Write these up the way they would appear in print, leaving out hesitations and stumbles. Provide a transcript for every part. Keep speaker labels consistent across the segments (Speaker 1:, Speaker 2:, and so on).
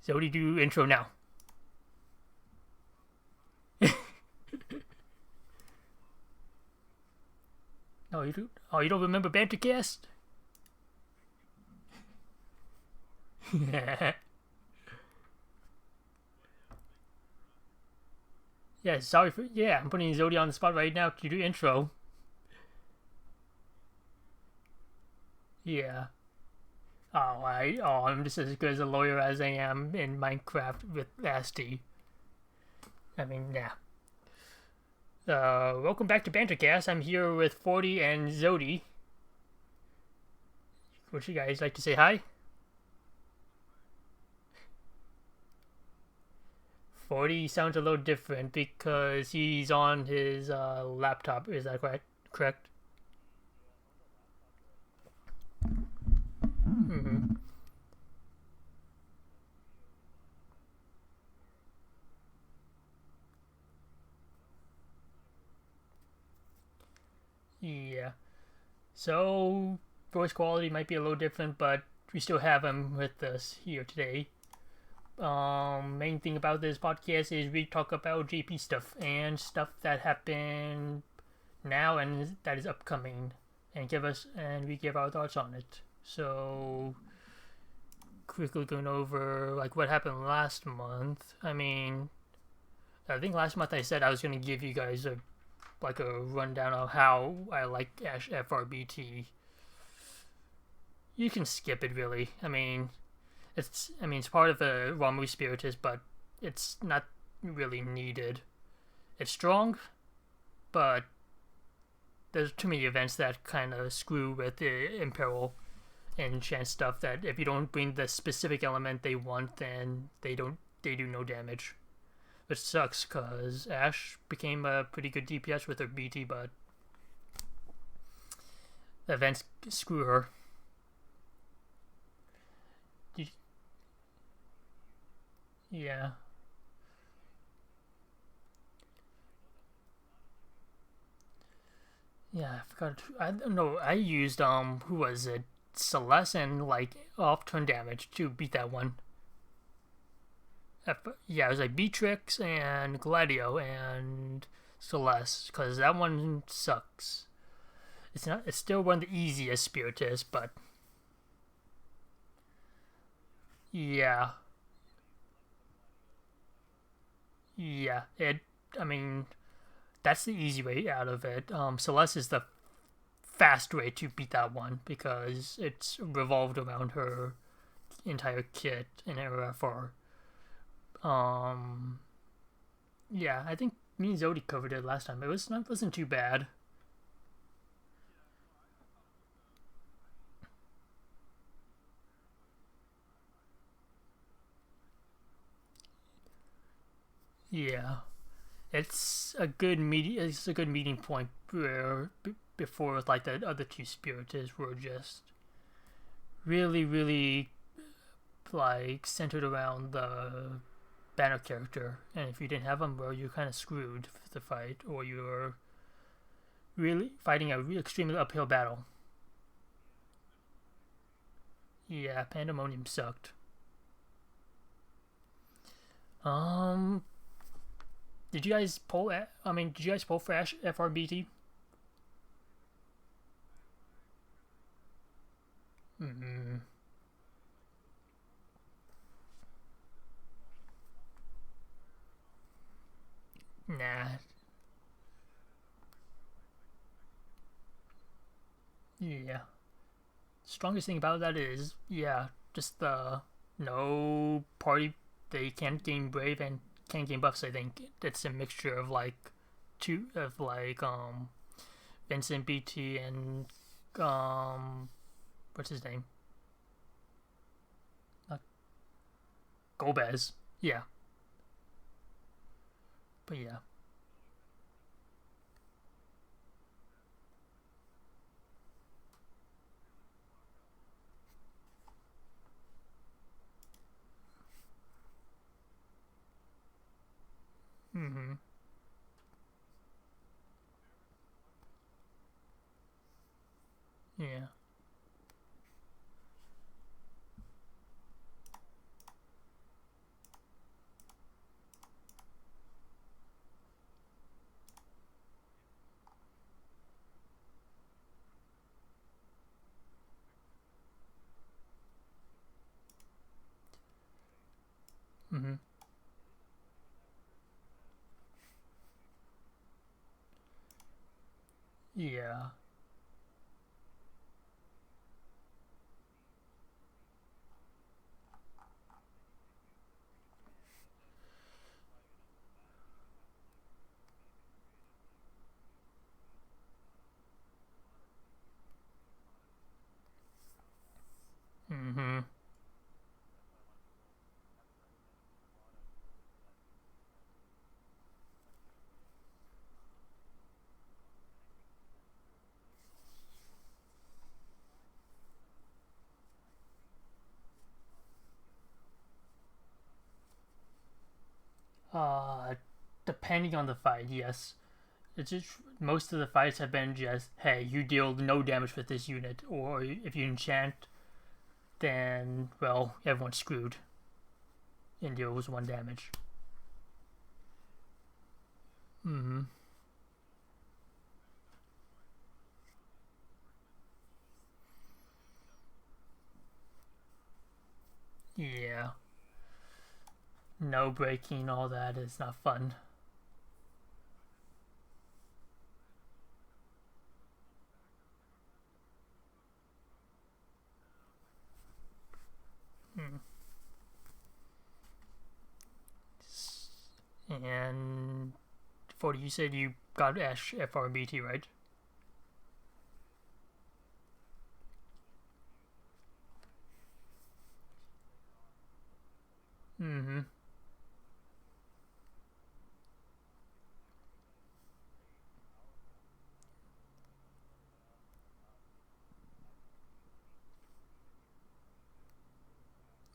Speaker 1: Zodi, do intro now. Oh, you do? Oh, you don't remember Bantercast? Yeah, sorry for I'm putting Zodi on the spot right now to do intro. Yeah. I'm just as good as a lawyer as I am in Minecraft with Asti. I mean, yeah. Welcome back to Bantercast. I'm here with 40 and Zodi. Would you guys like to say hi? 40 sounds a little different because he's on his laptop. Is that correct? Correct. Mm-hmm. Yeah. So voice quality might be a little different, but we still have him with us here today. Main thing about this podcast is we talk about JP stuff and stuff that happened now and that is upcoming, and we give our thoughts on it. So quickly going over like what happened last month. I think last month I said I was gonna give you guys a rundown of how I like Ash FRBT. You can skip it really. It's part of the Ramu Spiritus, but it's not really needed. It's strong, but there's too many events that kind of screw with the Imperil and chance stuff that if you don't bring the specific element they want, then they do no damage. Which sucks because Ash became a pretty good DPS with her BT, but events screw her. Yeah. Yeah, I forgot. I don't know. I used who was it? Celeste and like off turn damage to beat that one. Yeah, it was like Beatrix and Gladio and Celeste because that one sucks. It's not. It's still one of the easiest Spiritus, but yeah, yeah. I mean, that's the easy way out of it. Celeste is the fast way to beat that one because it's revolved around her entire kit in her FR. Um, yeah, I think me and Zodi covered it last time. Wasn't too bad. Yeah, it's a good meeting point where before like the other two spiritus were just really like centered around the banner character, and if you didn't have them, well, you're kind of screwed for the fight, or you're really fighting a extremely uphill battle. Yeah, Pandemonium sucked. Um, did you guys poll? Did you guys poll for FRBT? Mm, nah. Yeah. Strongest thing about that is just the no party. They can't gain brave and can't gain buffs. I think it's a mixture of like two of like Vincent BT and um what's his name? Uh, Gomez. Yeah, but yeah. Mm-hmm. Yeah. Mm-hmm. Yeah. Mm-hmm. Uh, Depending on the fight, yes. It's just most of the fights have been just, hey, you deal no damage with this unit, or if you enchant, then well, everyone's screwed and deals one damage. Mm-hmm. Yeah. No breaking, all that is not fun. Mm. And for you said you got Ash FRBT, right? Mm-hmm.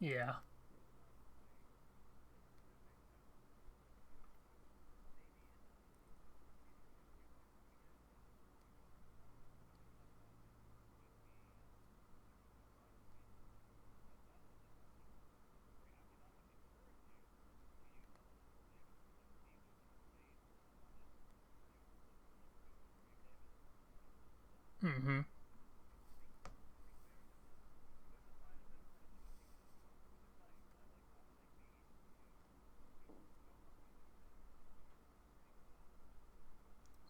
Speaker 1: Yeah. Mm-hmm.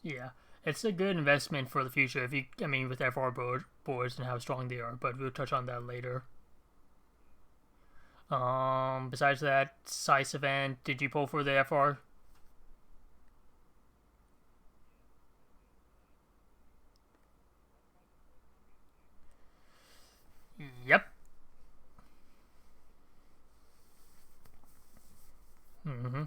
Speaker 1: Yeah. It's a good investment for the future if you, I mean, with boards and how strong they are, but we'll touch on that later. Besides that, size event, did you pull for the FR? Yep. Mm-hmm.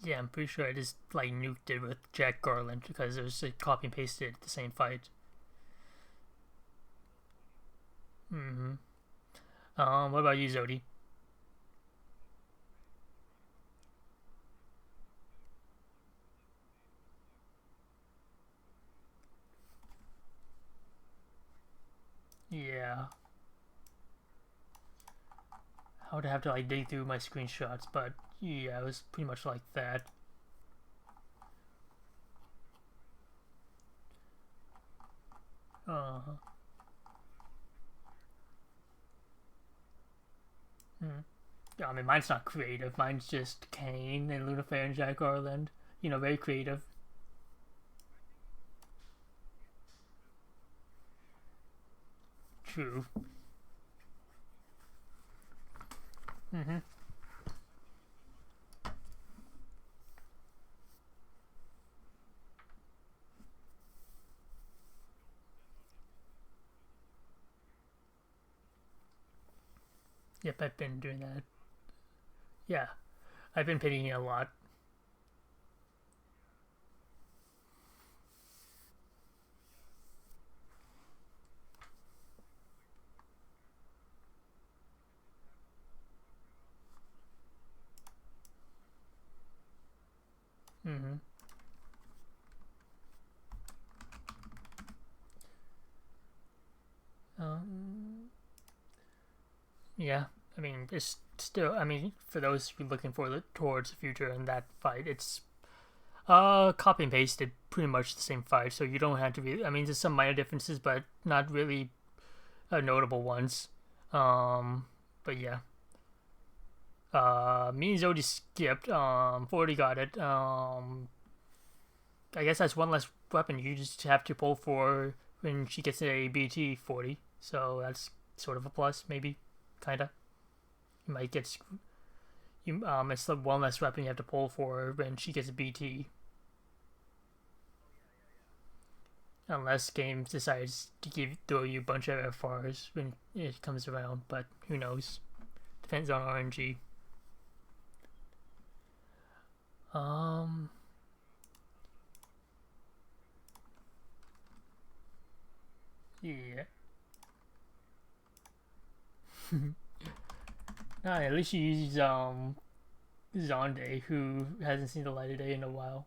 Speaker 1: Yeah, I'm pretty sure I just like nuked it with Jack Garland because it was like, copy and pasted the same fight. Mm-hmm. What about you, Zodi? Yeah, I would have to like dig through my screenshots, but yeah, it was pretty much like that. Uh, mm. Yeah, I mean, mine's not creative. Mine's just Kane and Lunafair and Jack Garland. You know, very creative. True. Mm-hmm. Yep, I've been doing that. Yeah, I've been pitying it a lot. Mm-hmm. Um, yeah, I mean, it's still. I mean, for those who are looking for the towards the future in that fight, it's. Copy and pasted pretty much the same file, so you don't have to really. I mean, there's some minor differences, but not really notable ones. But yeah. Me and Zodi skipped. 40 got it. I guess that's one less weapon you just have to pull for when she gets a BT 40. So that's sort of a plus, maybe, kinda. You might get it's the one less weapon you have to pull for when she gets a BT. Unless games decides to throw you a bunch of FRs when it comes around, but who knows? Depends on RNG. Yeah. At least you use Zonde, who hasn't seen the light of day in a while.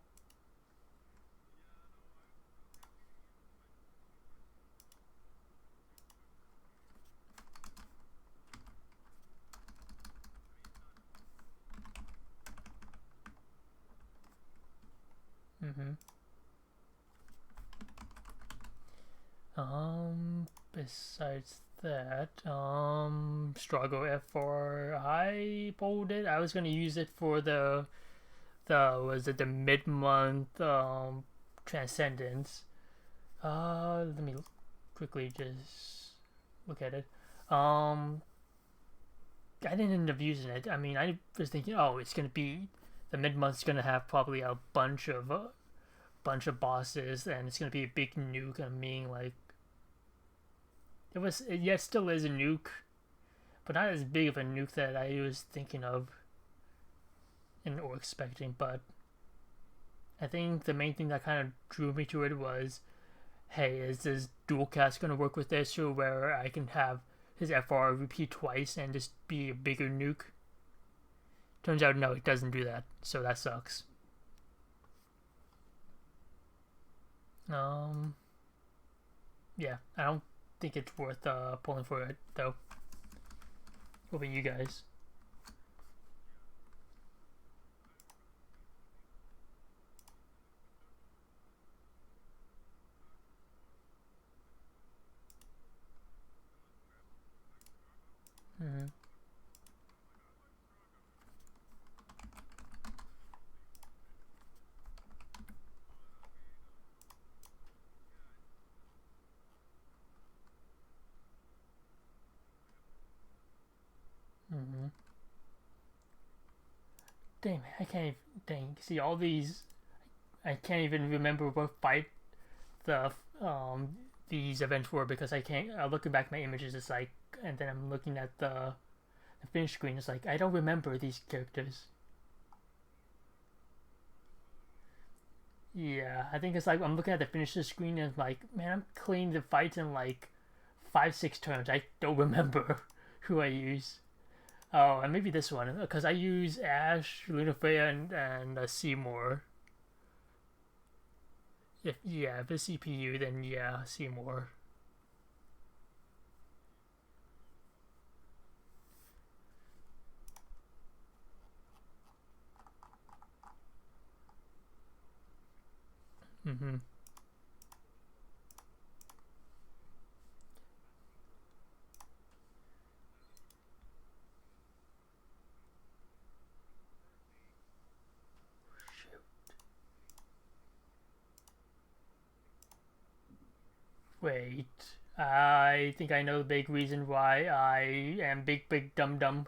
Speaker 1: Besides that, Struggle F4, I pulled it. I was gonna use it for the mid-month Transcendence. Let me quickly just look at it. I didn't end up using it. I mean, I was thinking, oh, it's gonna be the mid-month's gonna have probably a bunch of bosses, and it's gonna be a big nuke. I mean, like it still is a nuke, but not as big of a nuke that I was thinking of or expecting. But I think the main thing that kind of drew me to it was, hey, is this dual cast gonna work with this, or where I can have his FR repeat twice and just be a bigger nuke? Turns out no, it doesn't do that, so that sucks. Yeah, I don't think it's worth pulling for it though. What about you guys? Mm-hmm. Mm-hmm. Dang, I can't even, see all these. I can't even remember what fight the these events were because I can't. Looking back at my images, it's like, and then I'm looking at the finish screen. It's like I don't remember these characters. Yeah, I think it's like I'm looking at the finisher screen and like, man, I'm cleaning the fights in like 5 6 turns. I don't remember who I use. Oh, and maybe this one because I use Ash, Lunafreya, and Seymour. If it's CPU, then yeah, Seymour. Mm-hmm. Wait, I think I know the big reason why I am big dum dum.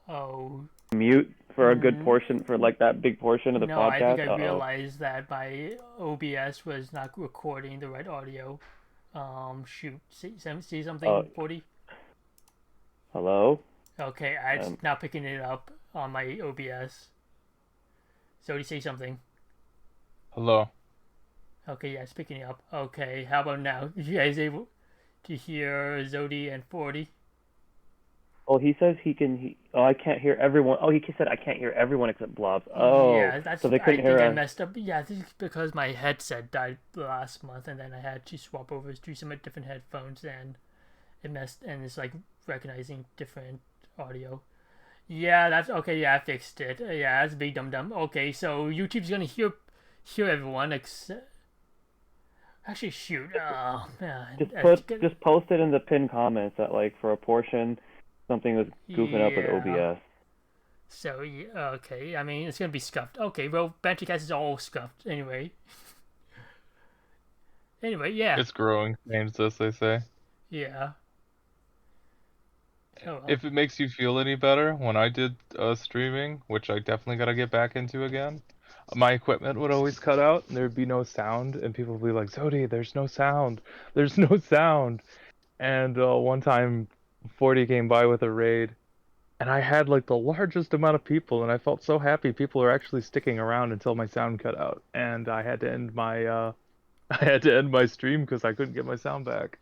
Speaker 1: Oh,
Speaker 2: Mute for a good
Speaker 1: mm,
Speaker 2: portion for like that big portion of the
Speaker 1: no, I think I
Speaker 2: podcast. Uh-oh.
Speaker 1: realized that my OBS was not recording the right audio. Shoot, see
Speaker 2: Uh
Speaker 1: something, 40?
Speaker 2: hello?
Speaker 1: Okay, it's
Speaker 2: Um
Speaker 1: now picking it up on my OBS. So you say something.
Speaker 3: Hello.
Speaker 1: Okay, yeah, it's picking it up. Okay, how about now? You guys able to hear Zodi and 40?
Speaker 2: oh, he says oh, I can't hear everyone. Oh, he said I can't hear everyone except Blobs. Oh,
Speaker 1: Yeah,
Speaker 2: so
Speaker 1: that's.
Speaker 2: they
Speaker 1: I
Speaker 2: couldn't hear
Speaker 1: think I
Speaker 2: us.
Speaker 1: messed up. Yeah, I think it's because my headset died last month, and then I had to swap over to some different headphones, and it messed. And it's like recognizing different audio. Yeah, that's okay. Yeah, I fixed it. Yeah, that's a big dum dum. Okay, so YouTube's gonna hear everyone. Actually, shoot. Oh man,
Speaker 2: Just post it in the pinned comments that like for a portion something was goofing up with
Speaker 1: yeah.
Speaker 2: OBS.
Speaker 1: So yeah, okay. I mean, it's gonna be scuffed. Okay, well, Bantercast is all scuffed anyway. Anyway, yeah,
Speaker 3: It's growing pains, as they say.
Speaker 1: yeah. Oh well.
Speaker 3: If it makes you feel any better, when I did streaming, which I definitely gotta get back into again, my equipment would always cut out and there'd be no sound, and people would be like, Zodi, there's no sound. There's no sound. And one time, 40 came by with a raid, and I had like the largest amount of people, and I felt so happy people were actually sticking around until my sound cut out, and I had to end my I had to end my stream because I couldn't get my sound back.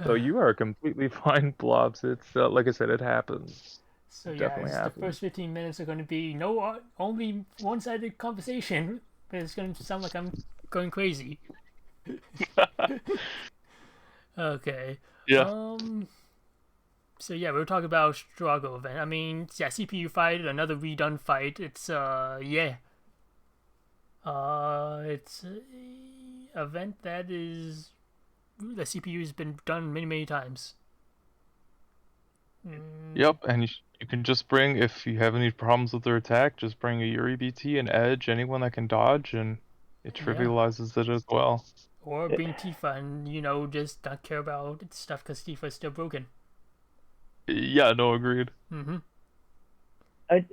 Speaker 3: So you are completely fine, Blobs. It's like I said, it happens.
Speaker 1: So
Speaker 3: It
Speaker 1: yeah,
Speaker 3: definitely
Speaker 1: the
Speaker 3: happens.
Speaker 1: first 15 minutes are gonna be no only one-sided conversation, but it's gonna sound like I'm going crazy. Okay.
Speaker 3: Yeah.
Speaker 1: So yeah, we were talking about struggle event. I mean, yeah, CPU fight, another redone fight. Yeah. It's a event that is the CPU has been done many times. Mm,
Speaker 3: Yep, and you can just bring, if you have any problems with their attack, just bring a Yuri BT, an Edge, anyone that can dodge, and it
Speaker 1: yeah.
Speaker 3: trivializes it as well.
Speaker 1: Or
Speaker 2: It,
Speaker 1: bring Tifa and just not care about stuff because Tifa is still broken.
Speaker 3: Yeah, no, agreed.
Speaker 1: Mm-hmm.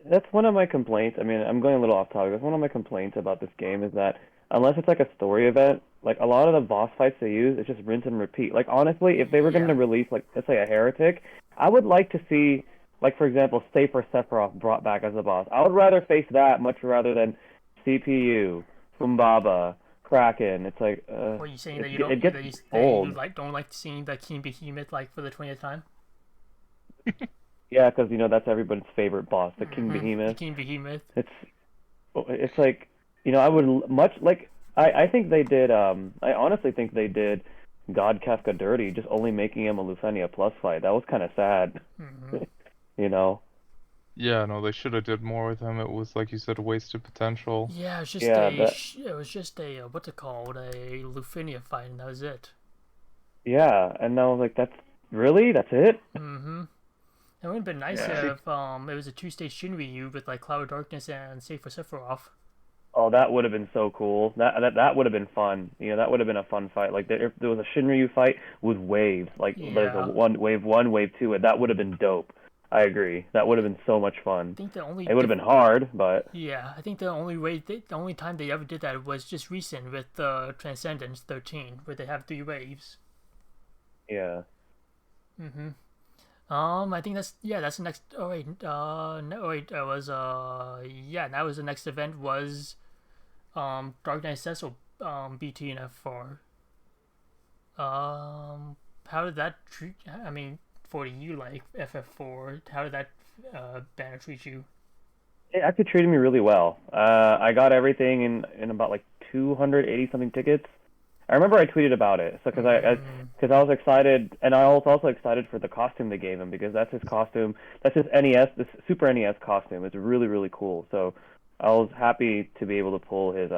Speaker 2: that's one of my complaints. I mean, I'm going a little off topic. That's one of my complaints about this game is that unless it's like a story event, like a lot of the boss fights they use, it's just rinse and repeat. Like honestly, if they were going
Speaker 1: Yeah.
Speaker 2: to release like let's say a heretic, I would like to see like for example, Safer Sephiroth brought back as a boss. I would rather face that much rather than CPU, Fumbaba, Kraken. It's like
Speaker 1: What are you saying that
Speaker 2: it gets
Speaker 1: you
Speaker 2: old.
Speaker 1: don't like seeing the King Behemoth like for the 20th time?
Speaker 2: Yeah, because that's everybody's favorite boss, the King
Speaker 1: Mm-hmm. The
Speaker 2: Behemoth.
Speaker 1: King Behemoth.
Speaker 2: It's it's like I would much like I think they did I honestly think they did God Kefka dirty just only making him a Lufenia plus fight. That was kind of sad.
Speaker 1: Mm-hmm.
Speaker 2: you know.
Speaker 3: Yeah, no, they should have did more with him. It was, like you said, a wasted potential.
Speaker 1: Yeah,
Speaker 2: Yeah, that
Speaker 1: it was just a what's it called, a Lufinia fight, and that was it.
Speaker 2: yeah, and I was like that's it?
Speaker 1: Mm-hmm. It would have been nice
Speaker 3: Yeah.
Speaker 1: if it was a two-stage Shinryu with like Cloud of Darkness and Safer Sephiroth.
Speaker 2: Oh, that would have been so cool. That would have been fun. That would have been a fun fight. Like if there was a Shinryu fight with waves, like there's a
Speaker 1: Yeah.
Speaker 2: one, wave two, that would have been dope. I agree. That would have been so much
Speaker 1: I
Speaker 2: fun.
Speaker 1: think the only
Speaker 2: It would have been hard, but
Speaker 1: yeah, I think the only time they ever did that was just recent with Transcendence 13, where they have three waves.
Speaker 2: yeah.
Speaker 1: Mm-hmm. I think that's the next. Oh wait, no wait, it was yeah, that was the next event was Dark Knight Cecil BT and F4. How did that treat? I mean, for you like FF4, how did that banner treat you?
Speaker 2: It actually treated me really well. I got everything in about like 280 something tickets. I remember I tweeted about it, so
Speaker 1: Mm,
Speaker 2: because I was excited, and I was also excited for the costume they gave him because that's his costume. That's his NES, this Super NES costume. It's really really cool. So I was happy to be able to pull his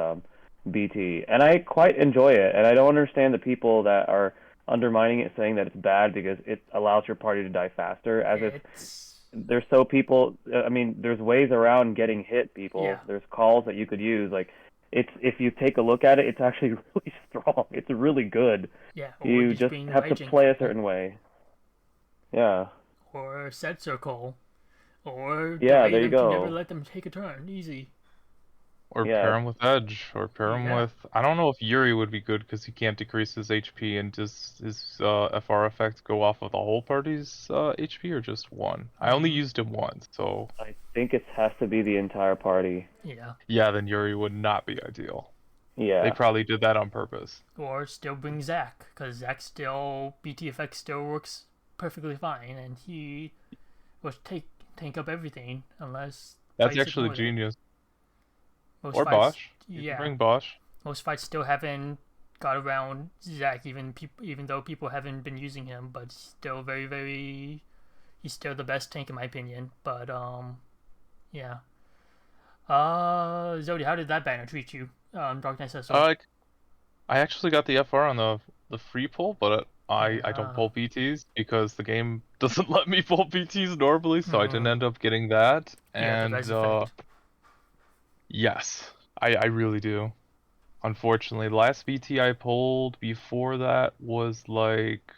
Speaker 2: BT, and I quite enjoy it. And I don't understand the people that are undermining it, saying that it's bad because it allows your party to die faster, as if
Speaker 1: it's
Speaker 2: there's so people. I mean, there's ways around getting hit.
Speaker 1: yeah,
Speaker 2: People, there's calls that you could use. Like, it's if you take a look at it, it's actually really strong. It's really good.
Speaker 1: yeah, or
Speaker 2: You
Speaker 1: just
Speaker 2: just
Speaker 1: being
Speaker 2: have to
Speaker 1: raging
Speaker 2: play a
Speaker 1: call,
Speaker 2: certain way. Yeah,
Speaker 1: or set circle, or
Speaker 2: yeah.
Speaker 1: delay
Speaker 2: There you
Speaker 1: them to never
Speaker 2: go.
Speaker 1: let them take a turn. Easy.
Speaker 3: Or
Speaker 2: Yeah,
Speaker 3: pair him with Edge, or pair him
Speaker 1: Yeah.
Speaker 3: with... I don't know if Yuri would be good because he can't decrease his HP, and does his FR effect go off of the whole party's HP or just one? I only
Speaker 1: Mm-hmm.
Speaker 3: used him once, so...
Speaker 2: I think it has to be the entire party.
Speaker 1: Yeah.
Speaker 3: Yeah, then Yuri would not be ideal. They
Speaker 2: Yeah,
Speaker 3: probably did that on purpose.
Speaker 1: Or still bring Zack, because Zack still BTFX still works perfectly fine, and he will tank up everything unless
Speaker 3: That's
Speaker 1: fights
Speaker 3: actually
Speaker 1: ignore it.
Speaker 3: genius.
Speaker 1: Most
Speaker 3: Or
Speaker 1: fights,
Speaker 3: Bosch. You can
Speaker 1: yeah,
Speaker 3: bring Bosch.
Speaker 1: most fights still haven't got around Zack, even though people haven't been using him, but still very He's still the best tank in my opinion. But yeah. Zodi, how did that banner treat you? Dark Knight says so.
Speaker 3: I actually got the FR on the free pull, but I don't
Speaker 1: Yeah.
Speaker 3: pull BTs because the game doesn't let me pull BTs normally, so I didn't
Speaker 1: Mm,
Speaker 3: end up getting that.
Speaker 1: you got the
Speaker 3: And
Speaker 1: res effect.
Speaker 3: yes, I really do. Unfortunately, the last BT I pulled before that was like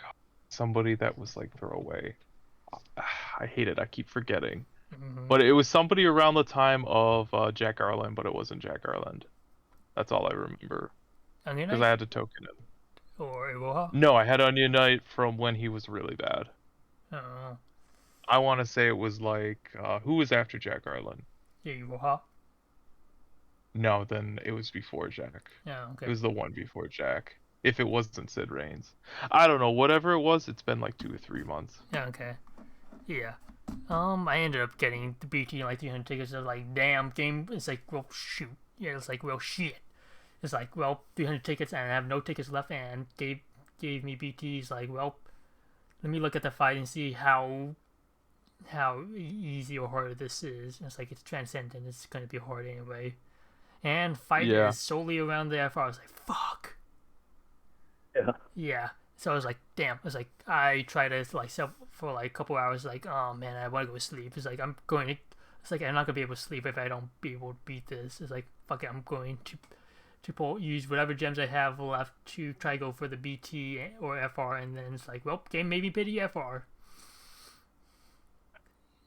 Speaker 3: somebody that was like throwaway. I hate it. I keep forgetting.
Speaker 1: Mm-hmm.
Speaker 3: But it was somebody around the time of Jack Garland, but it wasn't Jack Garland. That's all I remember
Speaker 1: Onion
Speaker 3: because I
Speaker 1: Knight
Speaker 3: had to token it.
Speaker 1: or Iroha?
Speaker 3: No, I had Onion Knight from when he was really bad.
Speaker 1: Uh,
Speaker 3: I want to say it was like who was after Jack Garland?
Speaker 1: Iroha.
Speaker 3: No, then it was before Jack.
Speaker 1: Yeah.
Speaker 3: It
Speaker 1: Okay.
Speaker 3: was the one before Jack. If it wasn't Sid Reigns. I don't know. Whatever it was, it's been like 2 or 3 months.
Speaker 1: Yeah. Okay. Yeah. I ended up getting the BT like 300 tickets. I was like, damn, game. It's like, well, shoot. Yeah, it's like, well, shit. It's like, well, 300 tickets and I have no tickets left, and gave me BTs. Like, well, let me look at the fight and see how easy or hard this is. It's like it's transcendent. It's gonna be hard anyway. And fight
Speaker 3: Yeah.
Speaker 1: is solely around the FR. I was like, fuck.
Speaker 2: Yeah.
Speaker 1: Yeah. So I was like, damn. I was like, I tried to like sell for like a couple hours. Like, oh man, I want to go to sleep. It's like I'm going to. It's like I'm not gonna be able to sleep if I don't be able to beat this. It's like fuck it. I'm going to use whatever gems I have left to try to go for the BT or FR, and then it's like, well, game maybe pity FR.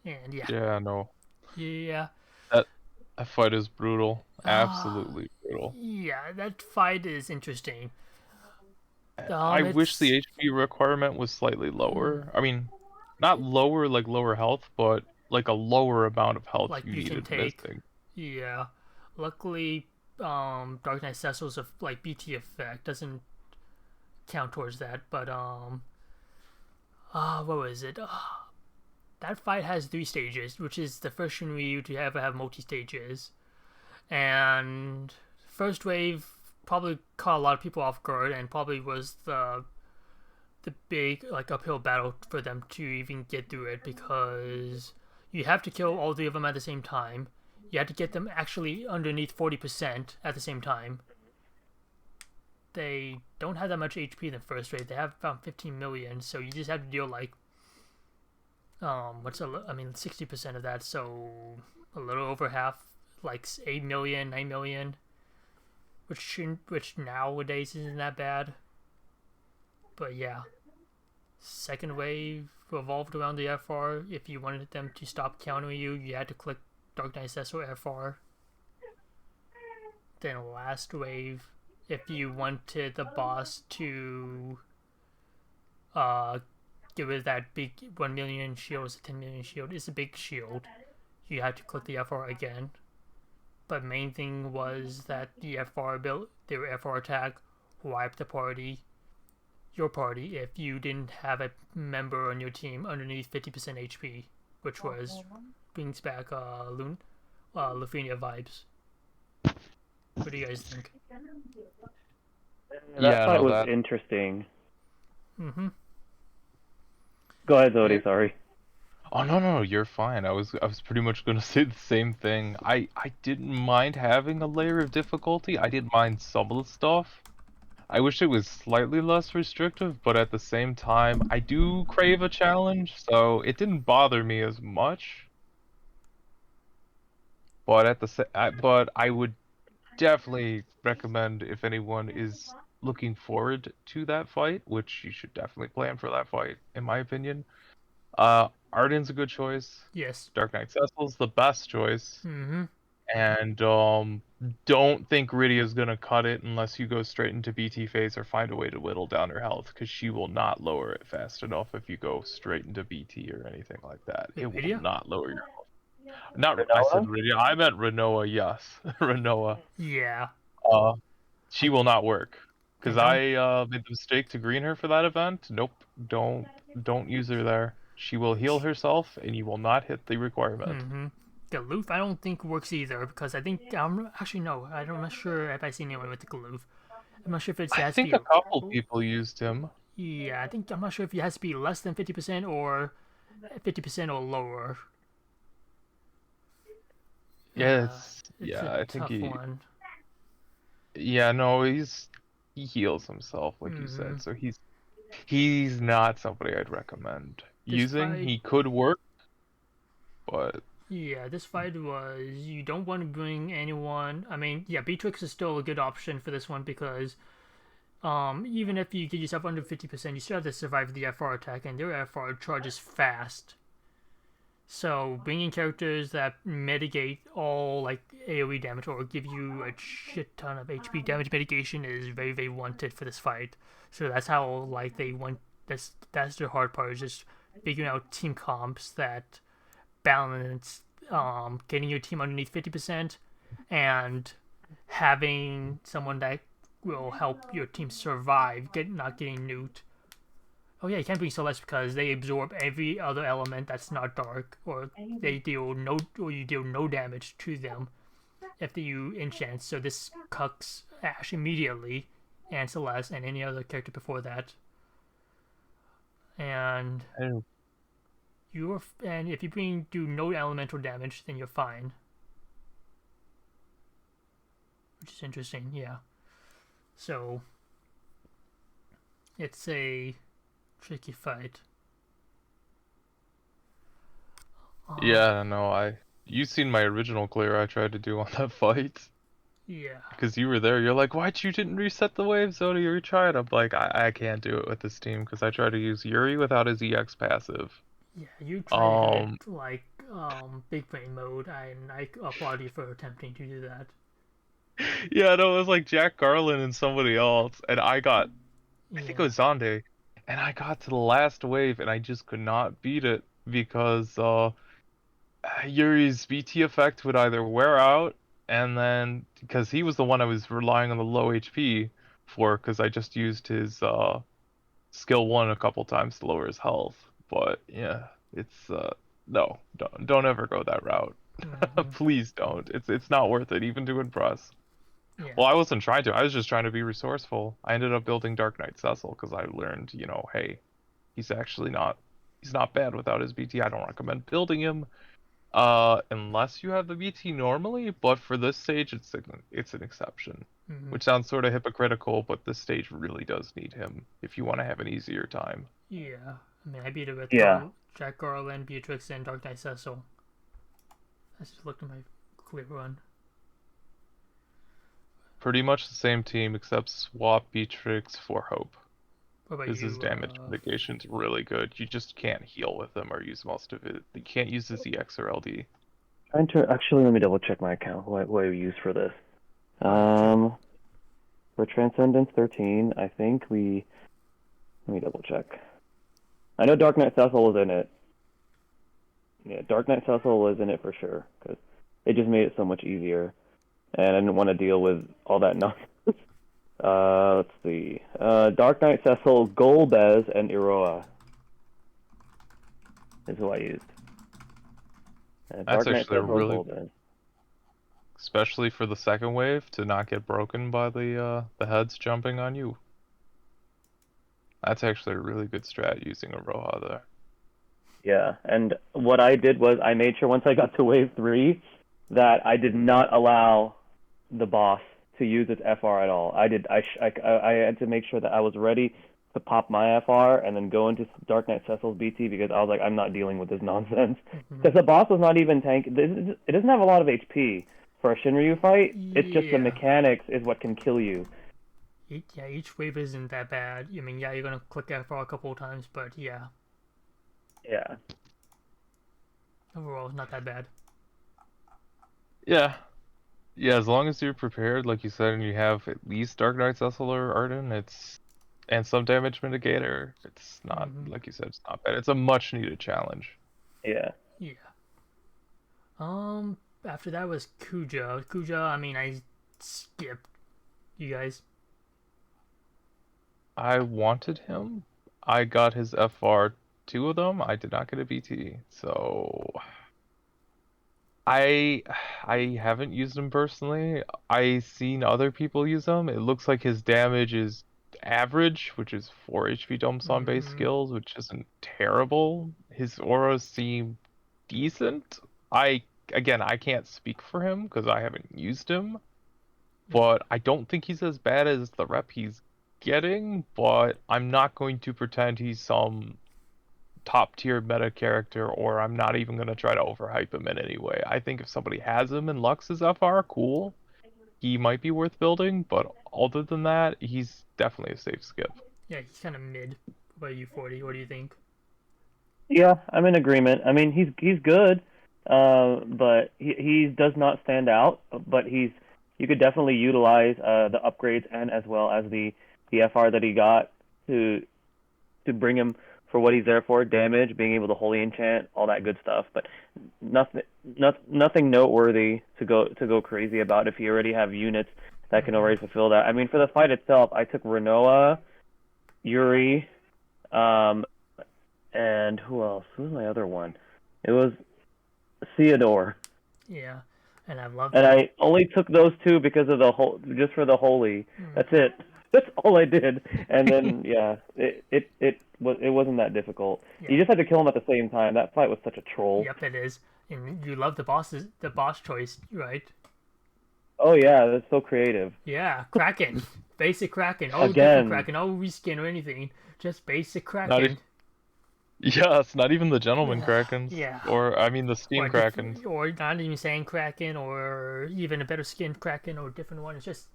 Speaker 1: And yeah,
Speaker 3: Yeah, no.
Speaker 1: yeah,
Speaker 3: That that fight is brutal.
Speaker 1: ah,
Speaker 3: Absolutely brutal.
Speaker 1: yeah. That fight is interesting.
Speaker 3: I wish
Speaker 1: It's
Speaker 3: the HP requirement was slightly lower. I mean, not lower like lower health, but like a lower amount of health
Speaker 1: like
Speaker 3: you
Speaker 1: you can
Speaker 3: needed
Speaker 1: take.
Speaker 3: missing.
Speaker 1: Yeah, luckily, Dark Knight Cecil's of like BT effect doesn't count towards that. But what was it? That fight has 3 stages, which is the first Shinryu to ever have multi stages. And first wave probably caught a lot of people off guard, and probably was the big like uphill battle for them to even get through it, because you have to kill all 3 of them at the same time. You have to get them actually underneath 40% at the same time. They don't have that much HP in the first wave. They have about 15 million, so you just have to deal like I mean 60% of that, so a little over half, like 8 million, 9 million, which nowadays isn't that bad. But yeah, second wave revolved around the FR. If you wanted them to stop countering you, you had to click Dark Knight Cecil FR. Then last wave, if you wanted the boss to get rid of that big 1 million shield, it's a 10 million shield, it's a big shield, you had to click the FR again. But main thing was that the FR built their FR attack wiped the party, your party, if you didn't have a member on your team underneath 50% HP, which was brings back Lufenia vibes. What do you guys think?
Speaker 2: That
Speaker 3: Yeah,
Speaker 2: fight
Speaker 3: no,
Speaker 2: was
Speaker 3: that.
Speaker 2: interesting.
Speaker 1: Mm-hmm.
Speaker 2: Go ahead,
Speaker 3: Yeah.
Speaker 2: Zodi. Sorry.
Speaker 3: Oh no, you're fine. I was pretty much gonna say the same thing. I didn't mind having a layer of difficulty. I didn't mind some of the stuff. I wish it was slightly less restrictive, but at the same time, I do crave a challenge, so it didn't bother me as much. But but I would definitely recommend if anyone is looking forward to that fight, which you should definitely plan for that fight, in my opinion. Arden's a good choice.
Speaker 1: Yes.
Speaker 3: Dark Knight Cecil's the best choice.
Speaker 1: Mm-hmm.
Speaker 3: And don't think Rydia's gonna cut it unless you go straight into BT phase or find a way to whittle down her health, because she will not lower it fast enough if you go straight into BT or anything like that.
Speaker 1: Wait,
Speaker 3: It will
Speaker 1: video?
Speaker 3: not lower your health. Not I said
Speaker 2: Renoa?
Speaker 3: Rydia, I meant Renoa, yes. Renoa.
Speaker 1: Yeah.
Speaker 3: Uh she
Speaker 1: I
Speaker 3: will not work.
Speaker 1: I
Speaker 3: Because
Speaker 1: don't.
Speaker 3: I made the mistake to green her for that event. Nope, don't use her there. She will heal herself and you will not hit the requirement.
Speaker 1: Mm-hmm. Galoof, I don't think works either, because I think actually no, I'm not sure if I see anyone with the Galoof. I'm not sure if it
Speaker 3: I
Speaker 1: has to
Speaker 3: think
Speaker 1: be.
Speaker 3: a couple people used him.
Speaker 1: Yeah, I think I'm not sure if it has to be less than 50% or 50% or lower.
Speaker 3: Yeah,
Speaker 1: It's a
Speaker 3: I think
Speaker 1: tough one.
Speaker 3: yeah, no, he heals himself, like you
Speaker 1: Hmm.
Speaker 3: said, so he's not somebody I'd recommend
Speaker 1: This
Speaker 3: using.
Speaker 1: fight,
Speaker 3: He could work, but
Speaker 1: yeah, this fight was you don't want to bring anyone. I mean, yeah, Beatrix is still a good option for this one because even if you get yourself under 50%, you still have to survive the FR attack, and their FR charges fast. So bringing characters that mitigate all like AOE damage or give you a shit ton of HP damage mitigation is very very wanted for this fight. So that's how like they want. That's the hard part is just figuring out team comps that balance getting your team underneath 50% and having someone that will help your team survive, not getting nuked. Oh yeah, you can't bring Celeste because they absorb every other element that's not dark, or you deal no damage to them if you enchant. So this cucks Ash immediately, and Celeste, and any other character before that. And
Speaker 3: I
Speaker 1: and if you do no elemental damage, then you're fine, which is interesting. Yeah. So it's a tricky fight. Um,
Speaker 3: yeah, no, you seen my original clear I tried to do on that fight.
Speaker 1: yeah,
Speaker 3: Because you were there, you're like, why'd you didn't reset the wave, Zodi? You tried. I'm like, I can't do it with this team because I tried to use Yuri without his EX passive.
Speaker 1: yeah. You try to do it
Speaker 3: Um,
Speaker 1: like big brain mode, and I applaud you for attempting to do that.
Speaker 3: yeah, no, it was like Jack Garland and somebody else, and I think it
Speaker 1: Yeah,
Speaker 3: was Zonde, and I got to the last wave and I just could not beat it because Yuri's BT effect would either wear out, and then because he was the one I was relying on the low HP for, because I just used his skill one a couple times to lower his health. But yeah, it's no, don't ever go that route.
Speaker 1: mm-hmm.
Speaker 3: Please don't. It's not worth it even to impress.
Speaker 1: Yeah,
Speaker 3: Well, I wasn't trying to. I was just trying to be resourceful. I ended up building Dark Knight Cecil because I learned, hey, he's actually not he's not bad without his BT. I don't recommend building him unless you have the BT normally, but for this stage it's an exception.
Speaker 1: mm-hmm.
Speaker 3: Which sounds sort of hypocritical, but this stage really does need him if you want to have an easier time.
Speaker 1: Yeah. I mean, I beat it with
Speaker 2: Yeah.
Speaker 1: Jack Garland, Beatrix, and Dark Knight Cecil. I just looked at my clear run.
Speaker 3: Pretty much the same team except swap Beatrix for Hope.
Speaker 1: What about
Speaker 3: Because his
Speaker 1: you?
Speaker 3: damage mitigation's really good. You just can't heal with him or use most of it. You can't use his EX or LD.
Speaker 2: Actually, let me double check my account. What I use for this?
Speaker 1: Oh yeah, sure.
Speaker 2: For Transcendence 13, I think we. Let me double check. I know Dark Knight Cecil was in it. Yeah, Dark Knight Cecil was in it for sure because it just made it so much easier, and I didn't want to deal with all that nonsense. Let's see. Dark Knight Cecil, Golbez, and Iroha is who I used.
Speaker 3: That's
Speaker 2: Dark Knight
Speaker 3: actually a
Speaker 2: Cecil,
Speaker 3: really,
Speaker 2: Golbez.
Speaker 3: especially for the second wave, to not get broken by the heads jumping on you. That's actually a really good strat using Aroha there.
Speaker 2: Yeah, and what I did was I made sure once I got to wave 3 that I did not allow the boss to use its FR at all. I had to make sure that I was ready to pop my FR and then go into Dark Knight Cecil's BT because I was like, I'm not dealing with this nonsense.
Speaker 1: Mm-hmm.
Speaker 2: Because the boss was not even tank. It doesn't have a lot of HP for a Shinryu fight. It's just the
Speaker 1: Yeah.
Speaker 2: mechanics is what can kill you.
Speaker 1: Each wave isn't that bad. I mean, yeah, you're gonna click FR a couple of times, but yeah,
Speaker 2: Yeah.
Speaker 1: overall, it's not that bad.
Speaker 3: Yeah. Yeah, as long as you're prepared, like you said, and you have at least Dark Knight Cecil or Arden, and some damage mitigator, it's not,
Speaker 1: Mm-hmm.
Speaker 3: like you said, it's not bad. It's a much needed challenge.
Speaker 2: Yeah.
Speaker 1: Yeah. After that was Kuja. Kuja, I mean, I skipped. You guys?
Speaker 3: I wanted him. I got his FR, two of them. I did not get a BT, so I I haven't used him personally. I seen other people use him. It looks like his damage is average, which is 4 HP dumps on base
Speaker 1: Mm-hmm.
Speaker 3: skills, which isn't terrible. His auras seem decent. I can't speak for him because I haven't used him,
Speaker 1: Yeah.
Speaker 3: but I don't think he's as bad as the rep he's getting, but I'm not going to pretend he's some top tier meta character, or I'm not even going to try to overhype him in any way. I think if somebody has him in Lux's FR, cool. He might be worth building, but other than that, he's definitely a safe skip.
Speaker 1: Yeah, he's kind of mid. What about you, 40? What do you think?
Speaker 2: Yeah, I'm in agreement. I mean, he's good, but he does not stand out. But you could definitely utilize the upgrades and as well as the FR that he got to bring him for what he's there for, damage, being able to holy enchant, all that good stuff. But nothing nothing noteworthy to go crazy about if you already have units that can
Speaker 1: Mm-hmm.
Speaker 2: already fulfill that. I mean, for the fight itself, I took Renoa, Yuri, um, and who else? Who was my other one? It was Theodore.
Speaker 1: Yeah, and I love
Speaker 2: And
Speaker 1: that.
Speaker 2: I only took those two because of just for the holy.
Speaker 1: Mm.
Speaker 2: That's it. That's all I did. And then yeah, it wasn't that difficult.
Speaker 1: Yeah.
Speaker 2: You just had to kill them at the same time. That fight was such a troll.
Speaker 1: Yep, it is. And you love the boss choice, right?
Speaker 2: Oh yeah, that's so creative.
Speaker 1: Yeah, Kraken. Basic Kraken. No different
Speaker 2: Again,
Speaker 1: Kraken. No reskin or anything. Just basic
Speaker 3: Not
Speaker 1: Kraken.
Speaker 3: even, yes, not even the gentleman
Speaker 1: Yeah,
Speaker 3: Krakens,
Speaker 1: yeah.
Speaker 3: or I mean the Steam Krakens.
Speaker 1: Or not even saying Kraken, or even a better skinned Kraken, or a different one. It's just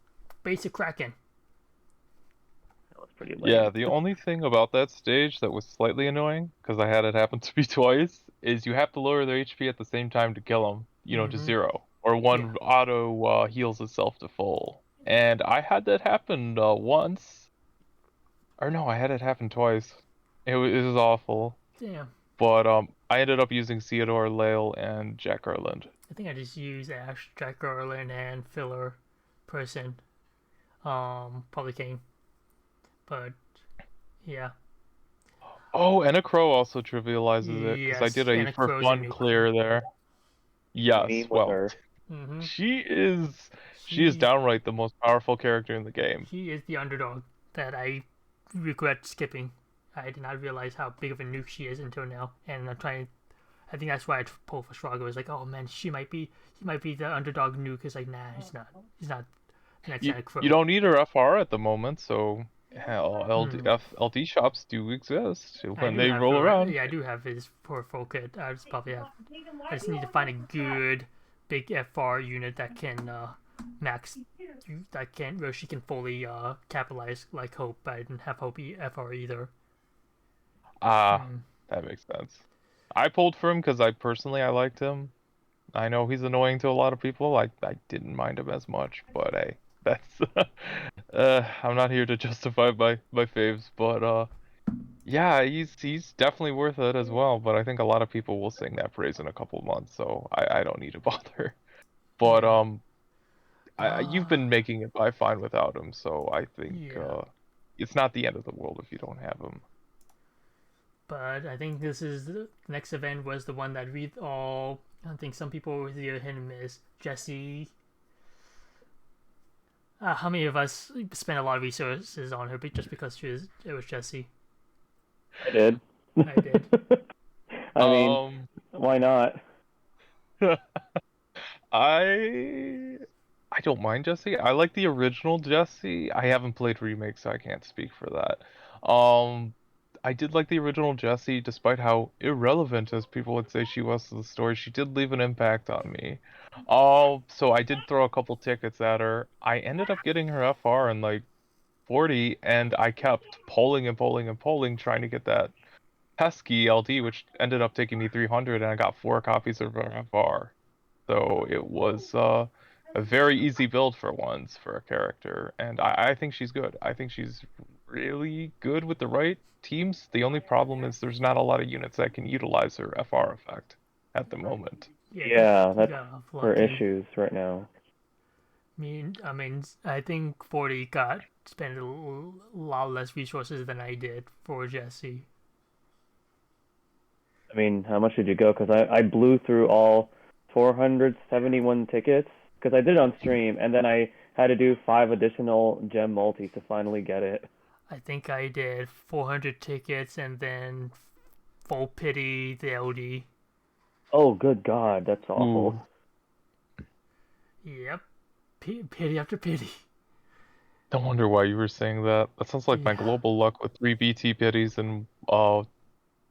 Speaker 1: basic Kraken.
Speaker 2: that was pretty
Speaker 3: Yeah,
Speaker 2: lame.
Speaker 3: the only thing about that stage that was slightly annoying, because I had it happen to me twice, is you have to lower their HP at the same time to kill them, to
Speaker 1: Mm-hmm.
Speaker 3: 0, or
Speaker 1: Yeah.
Speaker 3: one auto heals itself to full. And I had that happen once, or no, I had it happen twice. It was awful,
Speaker 1: Damn.
Speaker 3: but I ended up using Theodore, Lale, and Jack Garland.
Speaker 1: I think I just use Ash, Jack Garland, and filler person. Probably King. But yeah.
Speaker 3: Oh, and a crow also trivializes it, because I
Speaker 1: Yes,
Speaker 3: did a
Speaker 1: and a
Speaker 3: for
Speaker 1: crow's a
Speaker 3: fun
Speaker 1: new
Speaker 3: clear
Speaker 1: crow.
Speaker 3: there.
Speaker 2: The
Speaker 3: Yes,
Speaker 2: meme with
Speaker 3: well,
Speaker 2: her.
Speaker 1: Mm-hmm.
Speaker 3: she is
Speaker 1: She
Speaker 3: downright the most powerful character in the game.
Speaker 1: she is the underdog that I regret skipping. I did not realize how big of a nuke she is until now, and I'm trying. I think that's why I pulled for Shraga. Was like, oh man, he might be the underdog nuke. It's like, nah, he's not. He's not the next
Speaker 3: You
Speaker 1: Santa
Speaker 3: you
Speaker 1: Crow.
Speaker 3: don't need her FR at the moment, so hell,
Speaker 1: Hmm.
Speaker 3: LD shops do exist
Speaker 1: I
Speaker 3: when
Speaker 1: do
Speaker 3: they
Speaker 1: have
Speaker 3: roll
Speaker 1: her.
Speaker 3: around.
Speaker 1: Yeah, I do have his for full kit. I just probably have. I just need to find a good big FR unit that can max. That can where she can fully capitalize like Hope. But I didn't have Hope FR either.
Speaker 3: Ah,
Speaker 1: Hmm.
Speaker 3: that makes sense. I pulled for him because I liked him. I know he's annoying to a lot of people. I didn't mind him as much, but hey, that's I'm not here to justify my faves, but yeah, he's definitely worth it as well. But I think a lot of people will sing that praise in a couple months, so I don't need to bother. But
Speaker 1: Yeah.
Speaker 3: you've
Speaker 1: Uh,
Speaker 3: been making it by fine without him, so I think
Speaker 1: yeah.
Speaker 3: it's not the end of the world if you don't have him.
Speaker 1: But I think this is the next event was the one that we all. I think some people were either hit and miss. Jesse. How many of us spent a lot of resources on her just because it was Jesse?
Speaker 2: I did.
Speaker 1: I did.
Speaker 2: I mean,
Speaker 3: Um,
Speaker 2: why not?
Speaker 3: I I don't mind Jesse. I like the original Jesse. I haven't played remake, so I can't speak for that. Um, I did like the original Jessie, despite how irrelevant, as people would say she was to the story. She did leave an impact on me. So I did throw a couple tickets at her. I ended up getting her FR in like 40, and I kept polling and polling and polling, trying to get that pesky LD, which ended up taking me 300, and I got 4 copies of her FR. So it was a very easy build for once for a character, and I think she's good. I think she's really good with the right teams. The only problem is there's not a lot of units that can utilize her FR effect at the moment.
Speaker 1: Yeah,
Speaker 2: Yeah,
Speaker 1: he
Speaker 2: that's
Speaker 1: got off
Speaker 2: her
Speaker 1: lucky.
Speaker 2: issues right now.
Speaker 1: I think 40 got spent a lot less resources than I did for Jesse.
Speaker 2: I mean, how much did you go? Because I blew through all 471 tickets because I did it on stream, and then I had to do 5 additional gem multis to finally get it.
Speaker 1: I think I did 400 tickets and then full pity the LD.
Speaker 2: Oh, good God, that's
Speaker 3: Ooh,
Speaker 2: awful.
Speaker 1: Yep, pity after pity.
Speaker 3: don't wonder why you were saying that. That sounds like my
Speaker 1: Yeah.
Speaker 3: global luck with 3 BT pities in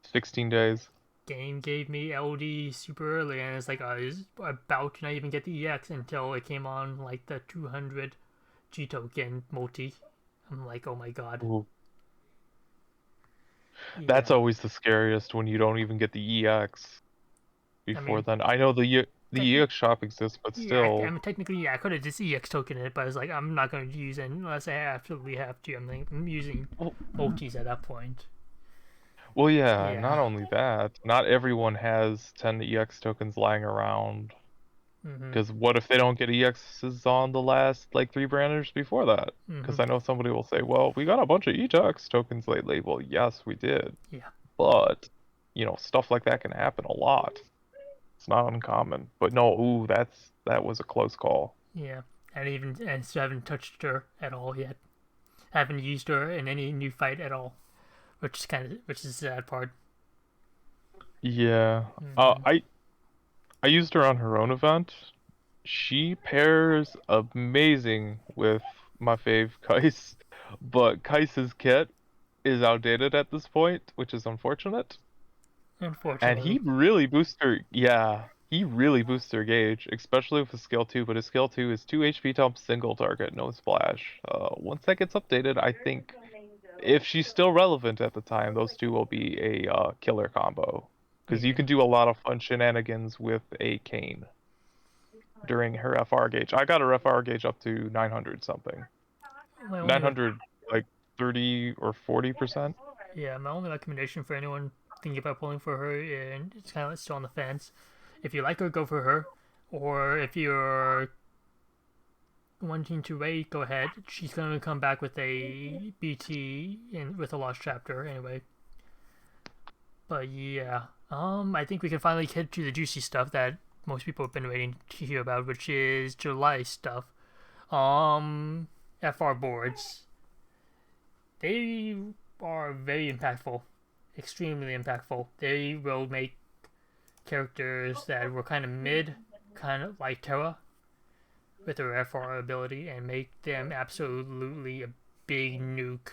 Speaker 3: 16 days.
Speaker 1: Game gave me LD super early, and it's like I was about to not even get the EX until it came on like the 200 G token multi. I'm like, oh my god.
Speaker 3: Ooh. That's
Speaker 1: Yeah.
Speaker 3: always the scariest when you don't even get the EX
Speaker 1: I
Speaker 3: before
Speaker 1: mean,
Speaker 3: then. I know the
Speaker 1: technically,
Speaker 3: EX shop exists, but
Speaker 1: yeah, I
Speaker 3: still.
Speaker 1: mean, technically, yeah, I could have just EX token it, but it's like, I'm not going to use it unless I absolutely have to. I'm using
Speaker 3: Well,
Speaker 1: multis at that point.
Speaker 3: well, yeah, not
Speaker 1: Yeah.
Speaker 3: only that, not everyone has 10 EX tokens lying around.
Speaker 1: Mm-hmm.
Speaker 3: Because what if they don't get EXs on the last, like, 3 branders before that?
Speaker 1: Mm-hmm.
Speaker 3: Because I know somebody will say, well, we got a bunch of EX tokens lately. Well, yes, we did.
Speaker 1: Yeah.
Speaker 3: But, stuff like that can happen a lot. It's not uncommon. But no, ooh, that was a close call.
Speaker 1: Yeah. And still haven't touched her at all yet. Haven't used her in any new fight at all, which is the sad part.
Speaker 3: Yeah.
Speaker 1: Mm-hmm.
Speaker 3: I used her on her own event. She pairs amazing with my fave Kais, but Kais's kit is outdated at this point, which is unfortunate. And he
Speaker 1: Unfortunately.
Speaker 3: really boosts her, yeah, he really boosts her gauge, especially with his skill 2, but his skill 2 is 2 HP dump single target, no splash. Once that gets updated, I think if she's still relevant at the time, those two will be a killer combo. Because you
Speaker 1: Yeah.
Speaker 3: can do a lot of fun shenanigans with a cane during her FR gauge. I got her FR gauge up to 900 something.
Speaker 1: My only
Speaker 3: 900, like 30 or 40%.
Speaker 1: Yeah, my only recommendation for anyone thinking about pulling for her, and it's kind of like still on the fence. If you like her, go for her. Or if you're wanting to wait, go ahead. She's going to come back with a BT with a lost chapter anyway. But yeah, I think we can finally get to the juicy stuff that most people have been waiting to hear about, which is July stuff. Um, FR boards. They are very impactful, extremely impactful. They will make characters that were kind of mid, kind of like Terra, with their FR ability, and make them absolutely a big nuke.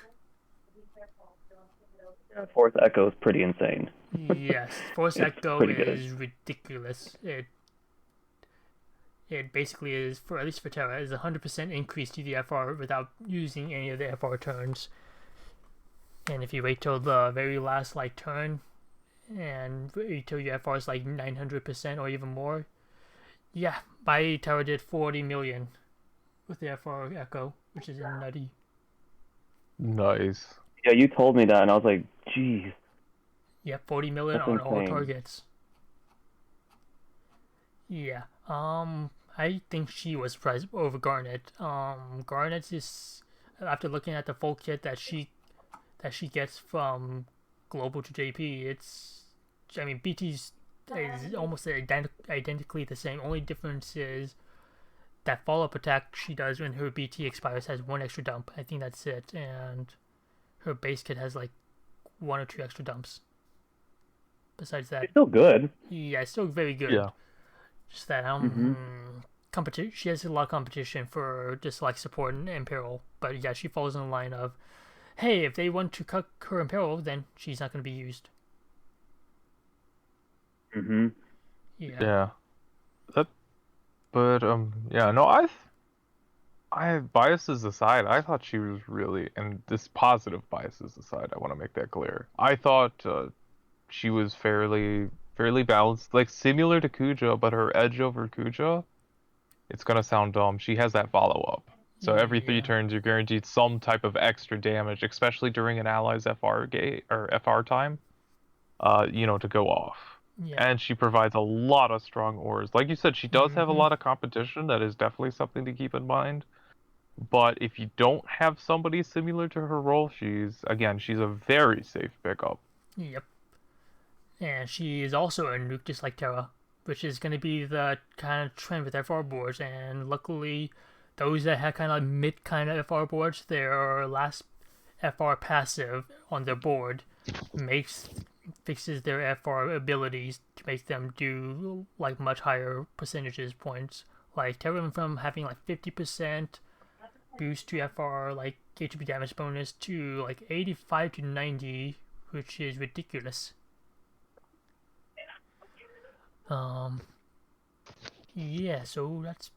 Speaker 2: Fourth Echo is pretty insane.
Speaker 1: Yes, Force
Speaker 2: It's
Speaker 1: Echo
Speaker 2: pretty good.
Speaker 1: is ridiculous. It basically is, for at least for Terra, is 100% increase to the FR without using any of the FR turns. And if you wait till the very last turn, and wait till your FR is like 900% or even more, yeah, my Terra did 40 million with the FR Echo, which is nutty.
Speaker 3: Nice.
Speaker 2: Yeah, you told me that, and I was like, geez,
Speaker 1: Yeah, 40 million
Speaker 2: that's
Speaker 1: on all
Speaker 2: insane.
Speaker 1: targets. Yeah. I think she was surprised over Garnet. Garnet is, after looking at the full kit that she gets from Global to JP, I mean, BT's is almost identically the same. Only difference is that follow-up attack she does when her BT expires has one extra dump. I think that's it, and her base kit has like one or two extra dumps. Besides that,
Speaker 2: It's still good.
Speaker 1: yeah, it's still very good.
Speaker 3: Yeah.
Speaker 1: Just that
Speaker 2: Mm-hmm.
Speaker 1: competition. She has a lot of competition for just like support and Imperial, but yeah, she falls in the line of, hey, if they want to cut her Imperial, then she's not going to be used.
Speaker 2: Mm-hmm.
Speaker 1: Yeah.
Speaker 3: Yeah. That, but yeah, no, biases aside, I thought she was really, and this positive biases aside, I want to make that clear. I thought she was fairly balanced, like similar to Kuja, but her edge over Kuja, it's gonna sound dumb. She has that follow up. So every 3
Speaker 1: Yeah.
Speaker 3: turns, you're guaranteed some type of extra damage, especially during an ally's FR gate or FR time. To go off.
Speaker 1: Yeah.
Speaker 3: And she provides a lot of strong ores. Like you said, she does have a
Speaker 1: Mm-hmm.
Speaker 3: lot of competition. That is definitely something to keep in mind. But if you don't have somebody similar to her role, she's a very safe pickup.
Speaker 1: Yep. And she is also a nuke just like Terra, which is going to be the kind of trend with FR boards. And luckily, those that had kind of mid kind of FR boards, their last FR passive on their board fixes their FR abilities to make them do like much higher percentages points. Like Terran from having like 50% boost to FR like HP damage bonus to like 85 to 90, which is ridiculous. Yeah, so that's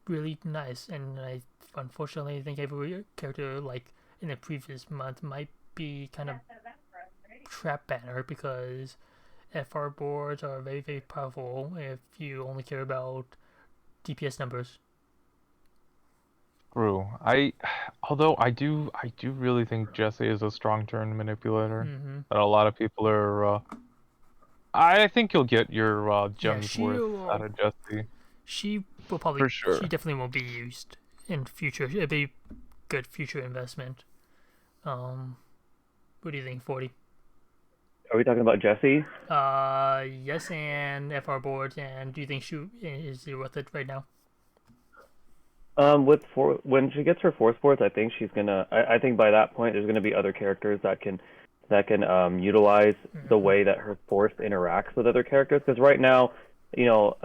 Speaker 1: really nice, and I unfortunately think every character like in the previous month might be kind of trap banner because FR boards are very, very powerful if you only care about DPS numbers.
Speaker 3: True. Although I do really think Jesse is a strong turn manipulator.
Speaker 1: Mm-hmm.
Speaker 3: That a lot of people are. I think you'll get your
Speaker 1: Yeah,
Speaker 3: gems worth out of Jesse.
Speaker 1: she will probably,
Speaker 3: For sure.
Speaker 1: she definitely won't be used in future. It'd be good future investment. What do you think, 40?
Speaker 2: Are we talking about Jesse?
Speaker 1: Yes, and FR boards, and do you think she is it worth it right now?
Speaker 2: When she gets her force boards, I think she's gonna. I think by that point, there's gonna be other characters that can utilize the way that her force interacts with other characters. Because right now, you know,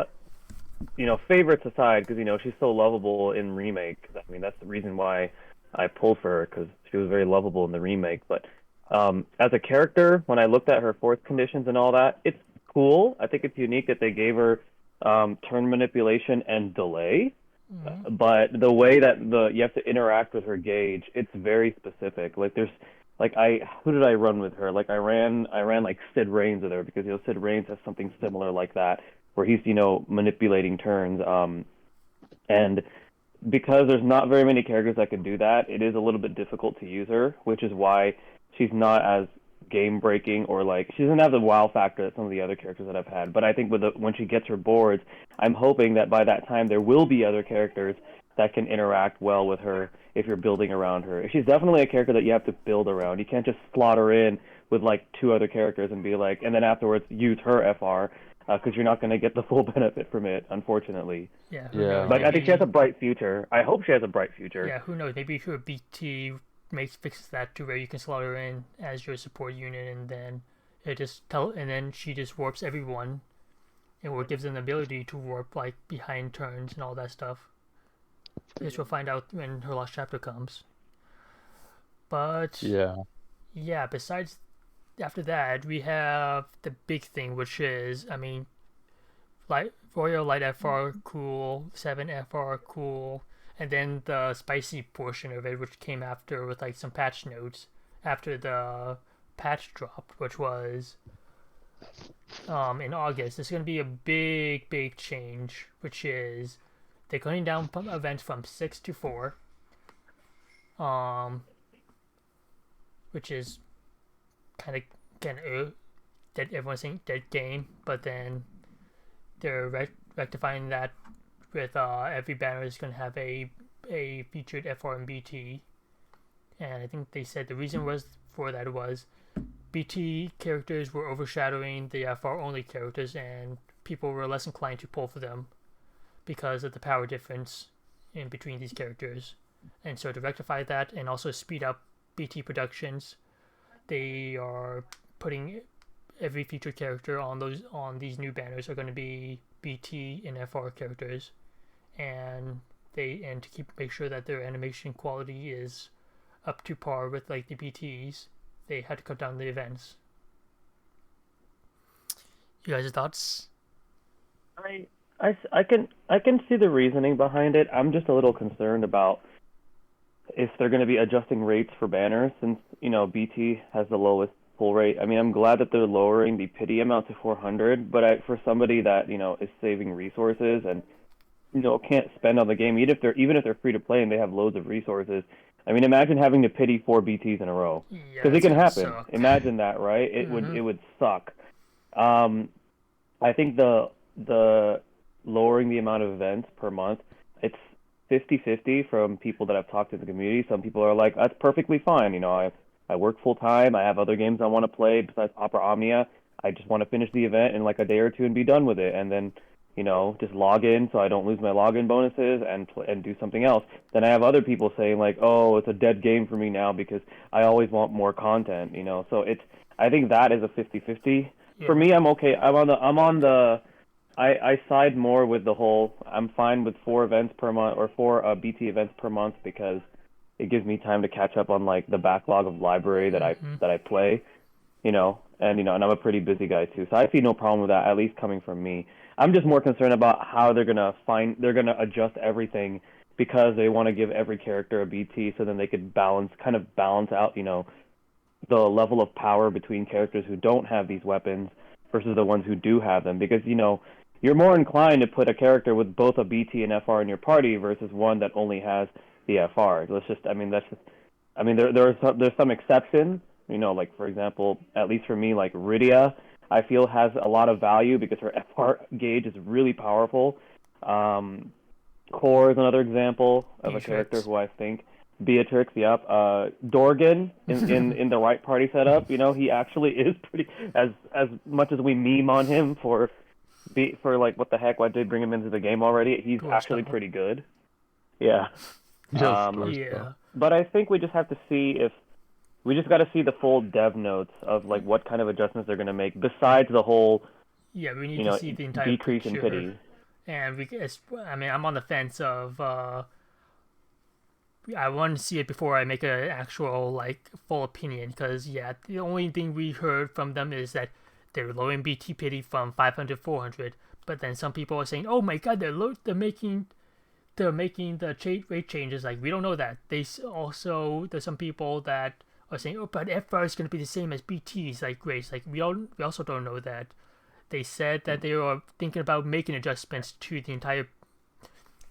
Speaker 2: favorites aside, because she's so lovable in remake. I mean, that's the reason why I pulled for her, because she was very lovable in the remake. But as a character, when I looked at her force conditions and all that, it's cool. I think it's unique that they gave her turn manipulation and delay.
Speaker 1: Mm-hmm.
Speaker 2: But the way that you have to interact with her gauge, it's very specific. Like there's like who did I run with her? Like I ran like Sid Reigns with her, because Sid Reigns has something similar like that where he's manipulating turns. And because there's not very many characters that can do that, it is a little bit difficult to use her, which is why she's not as game breaking, or like she doesn't have the wow factor that some of the other characters that I've had. But I think when she gets her boards, I'm hoping that by that time there will be other characters that can interact well with her if you're building around her. She's definitely a character that you have to build around. You can't just slot her in with like two other characters and be like, and then afterwards use her FR, because you're not going to get the full benefit from it, unfortunately.
Speaker 1: Yeah.
Speaker 3: Yeah.
Speaker 2: But I think she has a bright future. I hope she has a bright future.
Speaker 1: Yeah, who knows? Maybe her BT fixes that to where you can slot her in as your support unit, and then and then she just warps everyone, and what gives them the ability to warp like behind turns and all that stuff. I guess we'll find out when her last chapter comes. But yeah. Besides, after that, we have the big thing, which is, I mean, Royal Light FR cool, 7 FR cool, and then the spicy portion of it, which came after with like some patch notes after the patch drop, which was in August. It's going to be a big change, which is they're cutting down events from 6 to 4, which is kind of that everyone's saying dead game, but then they're rectifying that with every banner is going to have a featured FR and BT, and I think they said the reason was BT characters were overshadowing the FR only characters, and people were less inclined to pull for them because of the power difference in between these characters. And so to rectify that and also speed up BT productions, they are putting every featured character on these new banners are going to be BT and FR characters, and to make sure that their animation quality is up to par with like the BTs, they had to cut down the events. You guys' thoughts?
Speaker 2: I can see the reasoning behind it. I'm just a little concerned about if they're going to be adjusting rates for banners, since BT has the lowest pull rate. I mean, I'm glad that they're lowering the pity amount to 400, but for somebody that is saving resources and can't spend on the game, even if they're free to play and they have loads of resources. I mean, imagine having to pity 4 BTs in a row, because it can happen.
Speaker 1: Suck.
Speaker 2: Imagine that, right? It would suck. I think the lowering the amount of events per month, it's 50-50 from people that I've talked to in the community. Some people are like, that's perfectly fine. I work full time. I have other games I want to play besides Opera Omnia. I just want to finish the event in like a day or two and be done with it. And then, just log in so I don't lose my login bonuses and do something else. Then I have other people saying like, oh, it's a dead game for me now because I always want more content. So I think that is a 50-50.
Speaker 1: Yeah.
Speaker 2: For me, I'm okay. I side more with the whole. I'm fine with 4 events per month or 4 BT events per month because it gives me time to catch up on like the backlog of library that I play, and and I'm a pretty busy guy too, so I see no problem with that, at least coming from me. I'm just more concerned about how they're gonna adjust everything because they want to give every character a BT so then they could balance out, the level of power between characters who don't have these weapons versus the ones who do have them, because you're more inclined to put a character with both a BT and FR in your party versus one that only has the FR. There's some exceptions, like for example, at least for me, like Rydia, I feel has a lot of value because her FR gauge is really powerful. Core is another example of a character who I think Beatrix, yep. Dorgan in the right party setup, he actually is pretty, as much as we meme on him for like what the heck, why did bring him into the game already? He's actually pretty good. Yeah.
Speaker 3: Yeah.
Speaker 2: But I think we just have to see we just got to see the full dev notes of like what kind of adjustments they're going to make besides the whole
Speaker 1: we need to see the entire
Speaker 2: decrease
Speaker 1: picture.
Speaker 2: in pity.
Speaker 1: And I'm on the fence of I want to see it before I make an actual like full opinion, because the only thing we heard from them is that they're lowering BT pity from 500 to 400, but then some people are saying, oh my god, they're making the rate changes. Like, we don't know that. There's some people that are saying, oh, but FR is going to be the same as BT's like rates. Like, we also don't know that. They said that they are thinking about making adjustments to the entire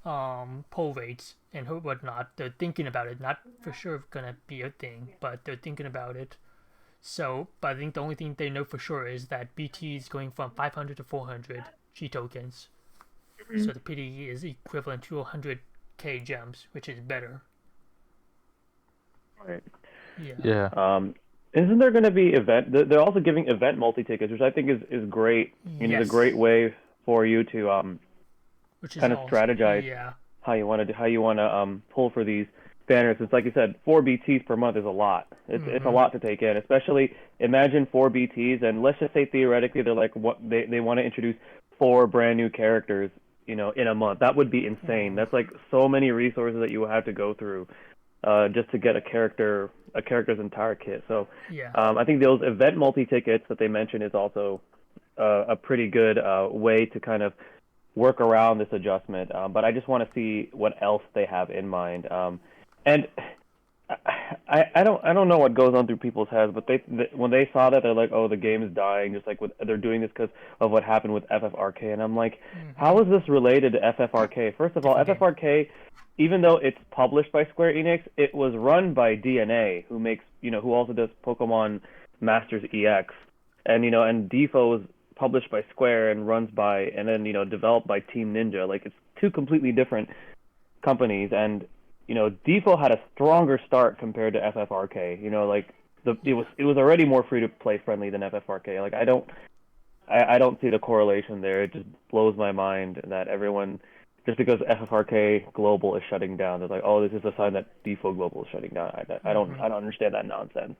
Speaker 1: poll rates and whatnot. They're thinking about it. Not for sure gonna be a thing, but they're thinking about it. So, but I think the only thing they know for sure is that BT is going from 500 to 400 G tokens. So the pity is equivalent to 100k gems, which is better.
Speaker 2: Right.
Speaker 3: Yeah.
Speaker 2: Isn't there going to be event? They're also giving event multi-tickets, which I think is great. It's a great way for you to kind of strategize how you want to pull for these banners. It's like you said, 4 BTs per month is a lot. It's a lot to take in, especially imagine 4 BTs, and let's just say theoretically they're like they want to introduce 4 brand new characters, in a month. That would be insane. That's like so many resources that you will have to go through just to get a character's entire kit. So I think those event multi-tickets that they mentioned is also a pretty good way to kind of work around this adjustment. But I just want to see what else they have in mind. And I don't know what goes on through people's heads, but when they saw that, they're like, oh, the game is dying, just like they're doing this because of what happened with FFRK. And I'm like, how is this related to FFRK? First of all, FFRK, even though it's published by Square Enix, it was run by DNA, who also does Pokemon Masters EX, and and DFFOO is published by Square and then developed by Team Ninja. Like, it's 2 completely different companies, and DFFOO had a stronger start compared to FFRK. It was already more free to play friendly than FFRK. Like, I don't see the correlation there. It just blows my mind that everyone, just because FFRK Global is shutting down, they're like, oh, this is a sign that DFFOO Global is shutting down. I don't understand that nonsense.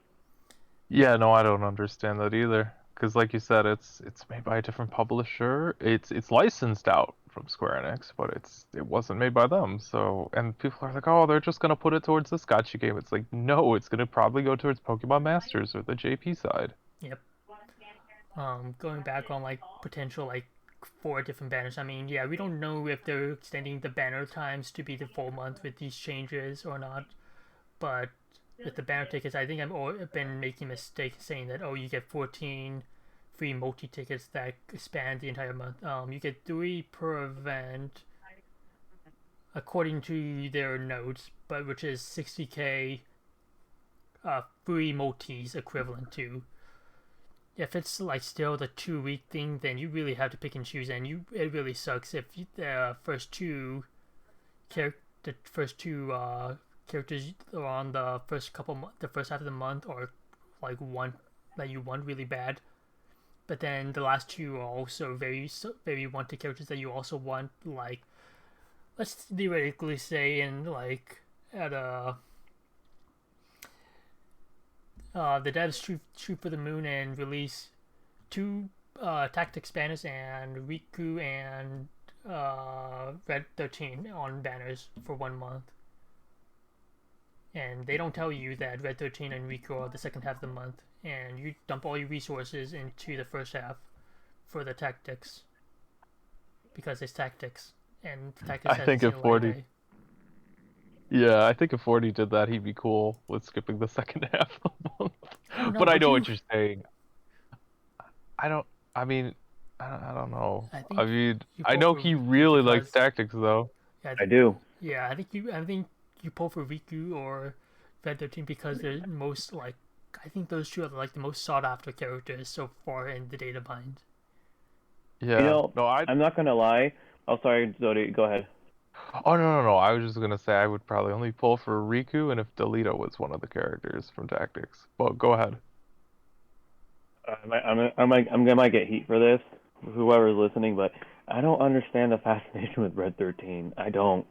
Speaker 3: Yeah, no, I don't understand that either. Because, like you said, it's made by a different publisher. It's licensed out from Square Enix, but it wasn't made by them. So, and people are like, oh, they're just gonna put it towards this gacha game. It's like, no, it's gonna probably go towards Pokemon Masters or the JP side.
Speaker 1: Yep. Going back on like potential like 4 different banners. I mean, we don't know if they're extending the banner times to be the full month with these changes or not, but with the banner tickets, I think I've been making mistakes saying that, oh, you get 14 free multi-tickets that span the entire month. You get 3 per event, according to their notes, but which is 60k free multis equivalent to. If it's like still the 2-week thing, then you really have to pick and choose, and it really sucks if the first two characters are on the first half of the month, or like one that you want really bad, But then the last two are also very wanted characters that you also want, like, let's theoretically say in like at the devs shoot for the moon and release two Tactics banners and Riku and Red 13 on banners for 1 month. And they don't tell you that Red 13 and Riku are the second half of the month, and you dump all your resources into the first half for the Tactics because it's Tactics, and Tactics
Speaker 3: I
Speaker 1: has
Speaker 3: think
Speaker 1: a
Speaker 3: if
Speaker 1: single
Speaker 3: 40,
Speaker 1: day.
Speaker 3: yeah, I think if 40 did that, he'd be cool with skipping the second half of the month.
Speaker 1: I don't know.
Speaker 3: But I
Speaker 1: Would
Speaker 3: know
Speaker 1: you?
Speaker 3: what you're saying. I don't. I mean, I don't know.
Speaker 1: I
Speaker 3: I
Speaker 1: think
Speaker 3: mean,
Speaker 1: you
Speaker 3: I
Speaker 1: pull
Speaker 3: know
Speaker 1: for
Speaker 3: he
Speaker 1: Riku
Speaker 3: really likes
Speaker 1: because
Speaker 3: tactics, though.
Speaker 1: yeah,
Speaker 2: I do.
Speaker 1: yeah. I think you pull for Riku or Red 13 because they're most like. I think those two are like the most sought after characters so far in the data bind.
Speaker 3: Yeah. No,
Speaker 2: I'm not gonna lie. Oh, sorry, Zodi. Go ahead.
Speaker 3: Oh no. I was just gonna say I would probably only pull for Riku and if Delito was one of the characters from Tactics. Well, go ahead.
Speaker 2: I might get heat for this, whoever's listening, but I don't understand the fascination with Red 13. I don't.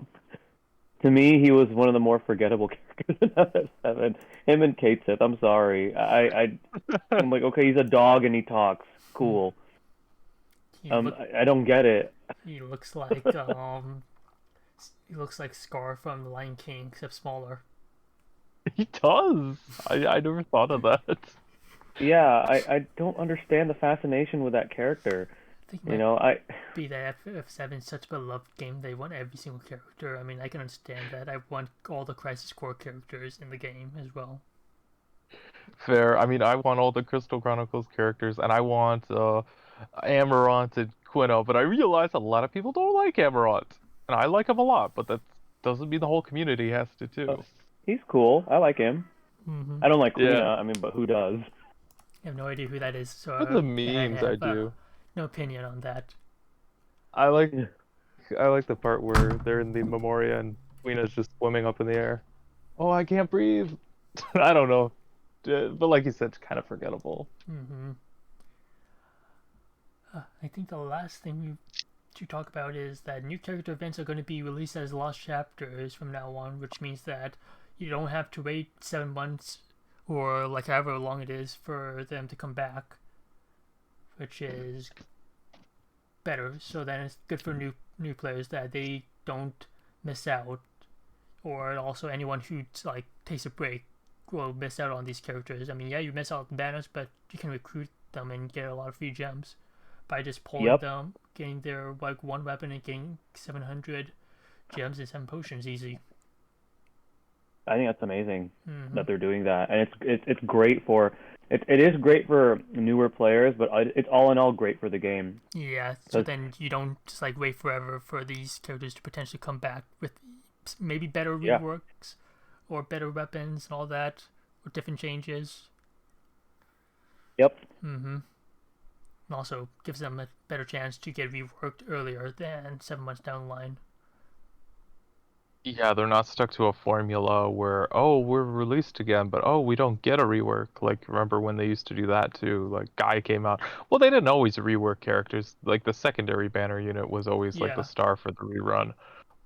Speaker 2: To me, he was one of the more forgettable characters in FF7. Him and Kate Sith. I'm sorry. I'm like, okay, he's a dog and he talks. Cool.
Speaker 1: He look
Speaker 2: I don't get it.
Speaker 1: he looks like he looks like Scar from The Lion King except smaller.
Speaker 3: He does. I never thought of that.
Speaker 2: Yeah, I don't understand the fascination with that character.
Speaker 1: I think it
Speaker 2: You
Speaker 1: might
Speaker 2: know,
Speaker 1: be that FF7 is such a beloved game. They want every single character. I mean, I can understand that. I want all the Crisis Core characters in the game as well.
Speaker 3: Fair. I mean, I want all the Crystal Chronicles characters, and I want Amarant and Quino, but I realize a lot of people don't like Amarant, and I like him a lot, but that doesn't mean the whole community has to too.
Speaker 2: he's cool. I like him.
Speaker 1: Mm-hmm.
Speaker 2: I don't like Quina.
Speaker 3: Yeah.
Speaker 2: I mean, but who does?
Speaker 1: I have no idea who that is, so
Speaker 3: For the
Speaker 1: I
Speaker 3: memes, I
Speaker 1: have
Speaker 3: do.
Speaker 1: no opinion on that.
Speaker 3: I like the part where they're in the Memoria and Queena's just swimming up in the air. Oh, I can't breathe. I don't know. But like you said, it's kind of forgettable.
Speaker 1: Mm-hmm. I think the last thing we to talk about is that new character events are going to be released as lost chapters from now on, which means that you don't have to wait 7 months or like however long it is for them to come back, which is better. So then it's good for new players that they don't miss out, or also anyone who like takes a break will miss out on these characters. I mean, yeah, you miss out on banners, but you can recruit them and get a lot of free gems by just pulling them, getting their like one weapon and getting 700 gems and 7 potions easy.
Speaker 2: I think that's amazing that they're doing that, and it's great for it is great for newer players, but it's all in all great for the game.
Speaker 1: Yeah, so then you don't just like wait forever for these characters to potentially come back with maybe better reworks or better weapons and all that, or different changes.
Speaker 2: Yep.
Speaker 1: And also gives them a better chance to get reworked earlier than 7 months down the line.
Speaker 3: Yeah, they're not stuck to a formula where, oh, we're released again, but oh, we don't get a rework. Like, remember when they used to do that too? Like, Guy came out. Well, they didn't always rework characters. Like, the secondary banner unit was always like the star for the rerun.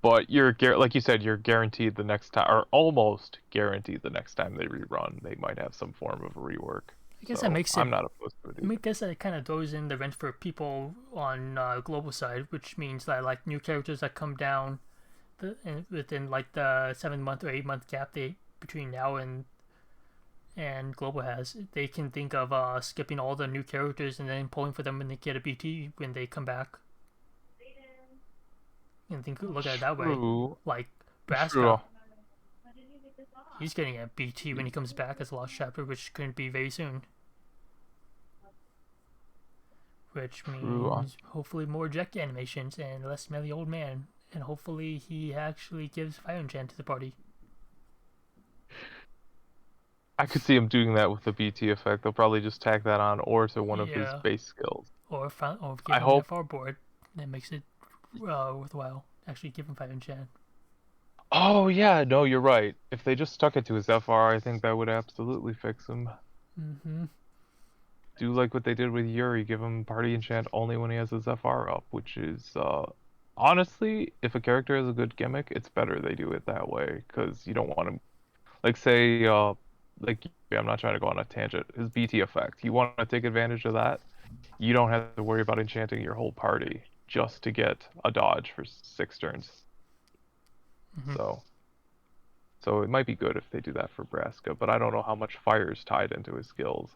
Speaker 3: But like you said, you're guaranteed the next time, or almost guaranteed the next time they rerun, they might have some form of a rework.
Speaker 1: I guess
Speaker 3: So,
Speaker 1: that makes it.
Speaker 3: I'm not opposed to it
Speaker 1: I
Speaker 3: either.
Speaker 1: guess that kind of throws in the wrench for people on global side, which means that like new characters that come down within like the 7 month or 8 month gap between now and global has, they can think of skipping all the new characters and then pulling for them when they get a BT when they come back. And look at it that way.
Speaker 3: True.
Speaker 1: Like
Speaker 3: True.
Speaker 1: Braska, he's getting a BT when he comes back as a lost chapter, which couldn't be very soon. Which means hopefully more eject animations and less smelly old man. And hopefully he actually gives Fire Enchant to the party.
Speaker 3: I could see him doing that with the BT effect. They'll probably just tag that on or to one of his
Speaker 1: Yeah.
Speaker 3: base skills.
Speaker 1: Or give
Speaker 3: I
Speaker 1: him
Speaker 3: hope-
Speaker 1: that far board. That makes it worthwhile. Actually give him Fire Enchant.
Speaker 3: Oh yeah, no, you're right. If they just stuck it to his FR, I think that would absolutely fix him. do like what they did with Yuri, give him party enchant only when he has his FR up, which is honestly, if a character has a good gimmick, it's better they do it that way because you don't want to like say like I'm not trying to go on a tangent. His BT effect, you want to take advantage of that. You don't have to worry about enchanting your whole party just to get a dodge for 6 turns.
Speaker 1: Mm-hmm.
Speaker 3: So it might be good if they do that for Braska, but I don't know how much fire is tied into his skills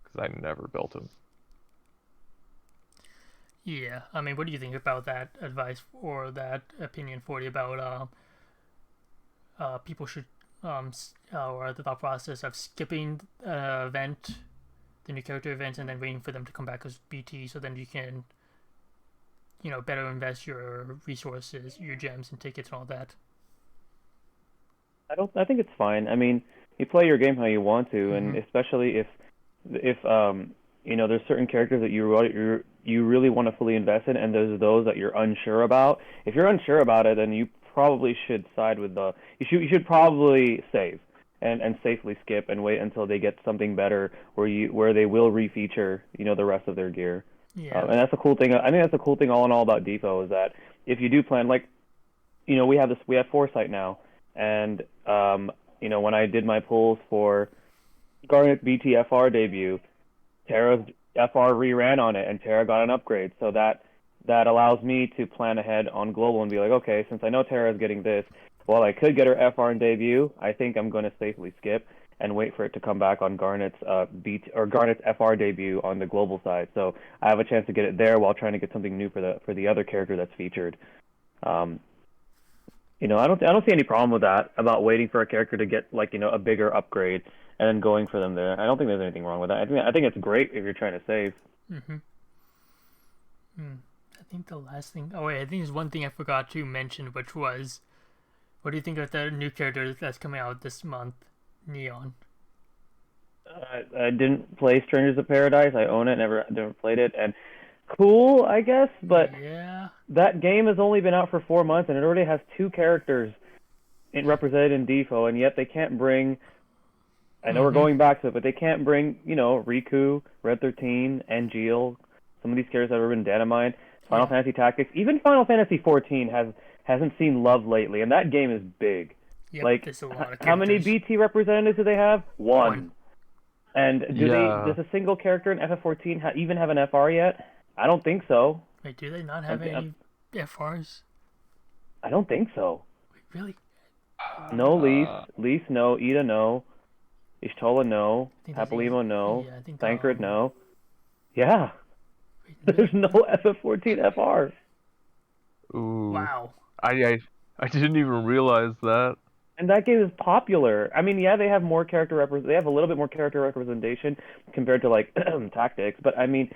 Speaker 3: because I never built him.
Speaker 1: Yeah, I mean, what do you think about that advice or that opinion, 40, about people should or the thought process of skipping event, the new character event, and then waiting for them to come back as BT, so then you can, better invest your resources, your gems and tickets and all that.
Speaker 2: I think it's fine. I mean, you play your game how you want to, and
Speaker 1: Mhm.
Speaker 2: especially if there's certain characters that you really want to fully invest in, and there's those that you're unsure about. If you're unsure about it, then you probably should side with you should probably save and safely skip and wait until they get something better where they will refeature the rest of their gear.
Speaker 1: Yeah.
Speaker 2: And that's the cool thing. I think that's the cool thing all in all about DFO is that if you do plan, like, we have foresight now, and when I did my pulls for Garnet BTFR debut, Terra's FR reran on it, and Terra got an upgrade. So that allows me to plan ahead on global and be like, okay, since I know Terra's getting this, while I could get her FR in debut, I think I'm going to safely skip and wait for it to come back on Garnet's Garnet's FR debut on the global side. So I have a chance to get it there while trying to get something new for the other character that's featured. I don't see any problem with that about waiting for a character to get a bigger upgrade and then going for them there. I don't think there's anything wrong with that. I think it's great if you're trying to save.
Speaker 1: Mhm. I think the last thing. Oh wait, I think there's one thing I forgot to mention, which was, what do you think of the new character that's coming out this month, Neon?
Speaker 2: I didn't play Strangers of Paradise. I own it. Never played it. And cool, I guess, but
Speaker 1: Yeah.
Speaker 2: that game has only been out for 4 months and it already has 2 characters represented in DFO, and yet they can't bring. I know we're going back to it, but they can't bring Riku, Red 13, Angeal, some of these characters that have been Dynamite, Final Fantasy Tactics, even Final Fantasy 14 hasn't seen love lately, and that game is big.
Speaker 1: Yep,
Speaker 2: Like,
Speaker 1: there's a lot of
Speaker 2: how many
Speaker 1: characters.
Speaker 2: BT representatives do they have? One. And does a single character in FF14 even have an FR yet? I don't think so.
Speaker 1: Wait, do they not have any FRs?
Speaker 2: I don't think so.
Speaker 1: Wait, really?
Speaker 2: No Lise no, Ida no, Ishtola no, Hapolimo no,
Speaker 1: yeah, I think,
Speaker 2: Thancred no. Yeah.
Speaker 1: Wait,
Speaker 2: There's no FF14 FR.
Speaker 3: Ooh.
Speaker 1: Wow.
Speaker 3: I didn't even realize that.
Speaker 2: And that game is popular. I mean, yeah, they have more they have a little bit more character representation compared to like Tactics, but I mean,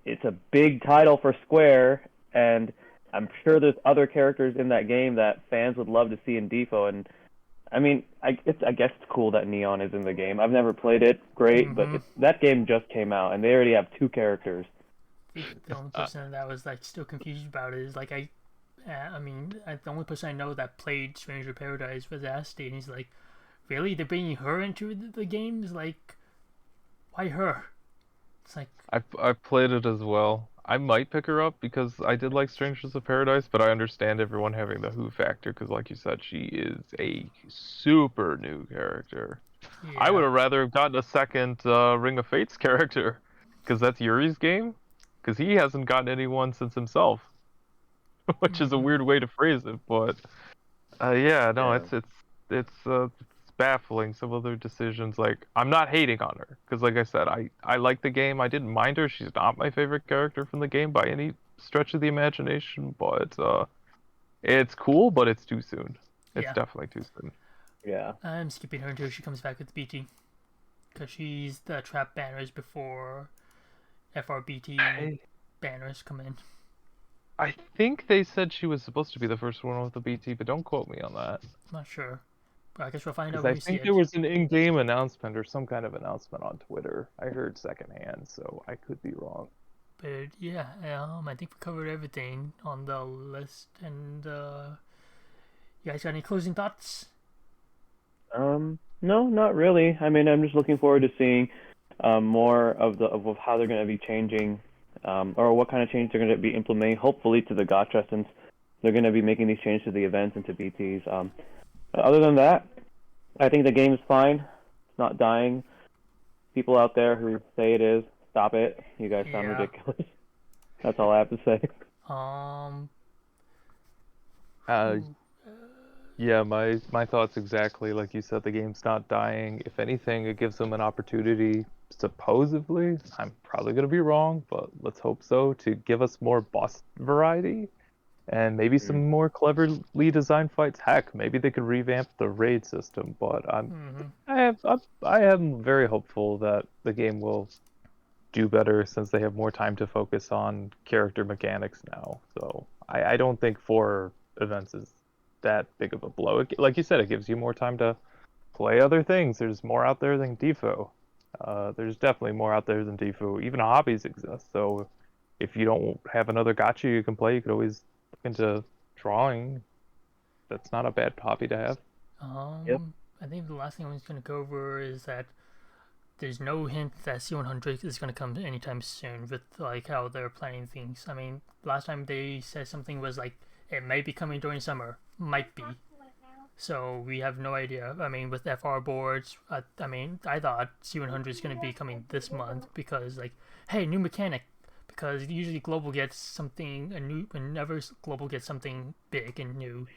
Speaker 2: it's a big title for Square, and I'm sure there's other characters in that game that fans would love to see in DFO. And I mean, I guess it's cool that Neon is in the game. I've never played it, great, but that game just came out, and they already have 2 characters.
Speaker 1: The only person that was like still confused about it is like the only person I know that played Stranger Paradise was Asti, and he's like, really? They're bringing her into the games? Like, why her? It's like,
Speaker 3: I played it as well. I might pick her up because I did like Strangers of Paradise, but I understand everyone having the who factor because, like you said, she is a super new character.
Speaker 1: yeah.
Speaker 3: I would have rather have gotten a second Ring of Fates character because that's Yuri's game, because he hasn't gotten anyone since himself, which is a weird way to phrase it, but it's baffling some of their decisions. Like, I'm not hating on her because, like I said, I like the game. I didn't mind her. She's not my favorite character from the game by any stretch of the imagination, but it's cool, but it's too soon. It's definitely too soon.
Speaker 2: Yeah.
Speaker 1: I'm skipping her until she comes back with BT, because she's the trap banners before FRBT banners come in.
Speaker 3: I think they said she was supposed to be the first one with the BT, but don't quote me on that.
Speaker 1: I'm not sure. But I guess we'll find out
Speaker 3: I
Speaker 1: when we see
Speaker 3: think
Speaker 1: it.
Speaker 3: there was an in-game announcement or some kind of announcement on Twitter. I heard secondhand, so I could be wrong.
Speaker 1: But yeah, I think we covered everything on the list. And you guys got any closing thoughts?
Speaker 2: No, not really. I mean, I'm just looking forward to seeing more of how they're going to be changing, or what kind of change they're going to be implementing. Hopefully to the gacha, since they're going to be making these changes to the events and to BTs. Other than that, I think the game is fine. It's not dying. People out there who say it is, stop it. You guys sound
Speaker 1: Yeah.
Speaker 2: ridiculous. That's all I have to say.
Speaker 3: Yeah, my thoughts exactly. Like you said, the game's not dying. If anything, it gives them an opportunity, supposedly, I'm probably gonna be wrong, but let's hope so, to give us more boss variety and maybe some more cleverly designed fights. Heck, maybe they could revamp the raid system, but I am very hopeful that the game will do better since they have more time to focus on character mechanics now. So I don't think 4 events is that big of a blow. Like you said, it gives you more time to play other things. There's more out there than DFFOO. There's definitely more out there than DFFOO. Even hobbies exist. So if you don't have another gacha you can play, you could always look into drawing. That's not a bad hobby to have.
Speaker 2: Yep.
Speaker 1: I think the last thing I was going to go over is that there's no hint that C100 is going to come anytime soon with like how they're planning things. I mean, last time they said something was like it might be coming during summer, might be. So we have no idea. I mean, with FR boards, I mean, I thought C100 is going to be coming this month because like, hey, new mechanic. Because usually Global gets something a new. Whenever Global gets something big and new,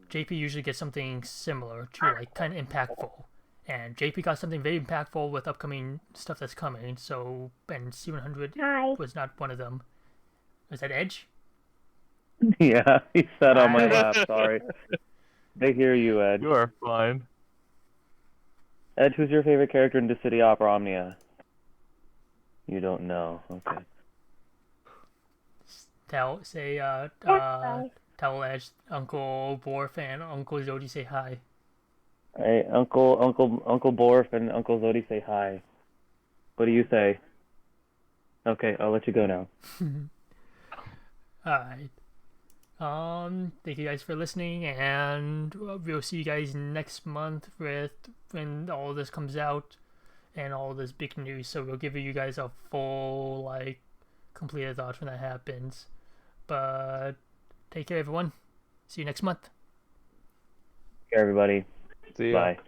Speaker 1: JP usually gets something similar to like kind of impactful. And JP got something very impactful with upcoming stuff that's coming. So, and C100 was not one of them. Was that Edge?
Speaker 2: Yeah, he sat on my
Speaker 1: Hi.
Speaker 2: lap. Sorry. They hear you, Ed.
Speaker 3: You are fine.
Speaker 2: Ed, who's your favorite character in the City Opera Omnia? You don't know. Okay.
Speaker 1: Tell Edge, Uncle Borf, and Uncle Zodi say hi.
Speaker 2: All right, Uncle Borf and Uncle Zodi say hi. What do you say? Okay, I'll let you go now.
Speaker 1: Alright. Thank you guys for listening, and we'll see you guys next month with when all this comes out and all this big news. So we'll give you guys a full, like, completed thoughts when that happens. But take care, everyone. See you next month.
Speaker 2: Take care, everybody.
Speaker 3: See ya.
Speaker 2: Bye.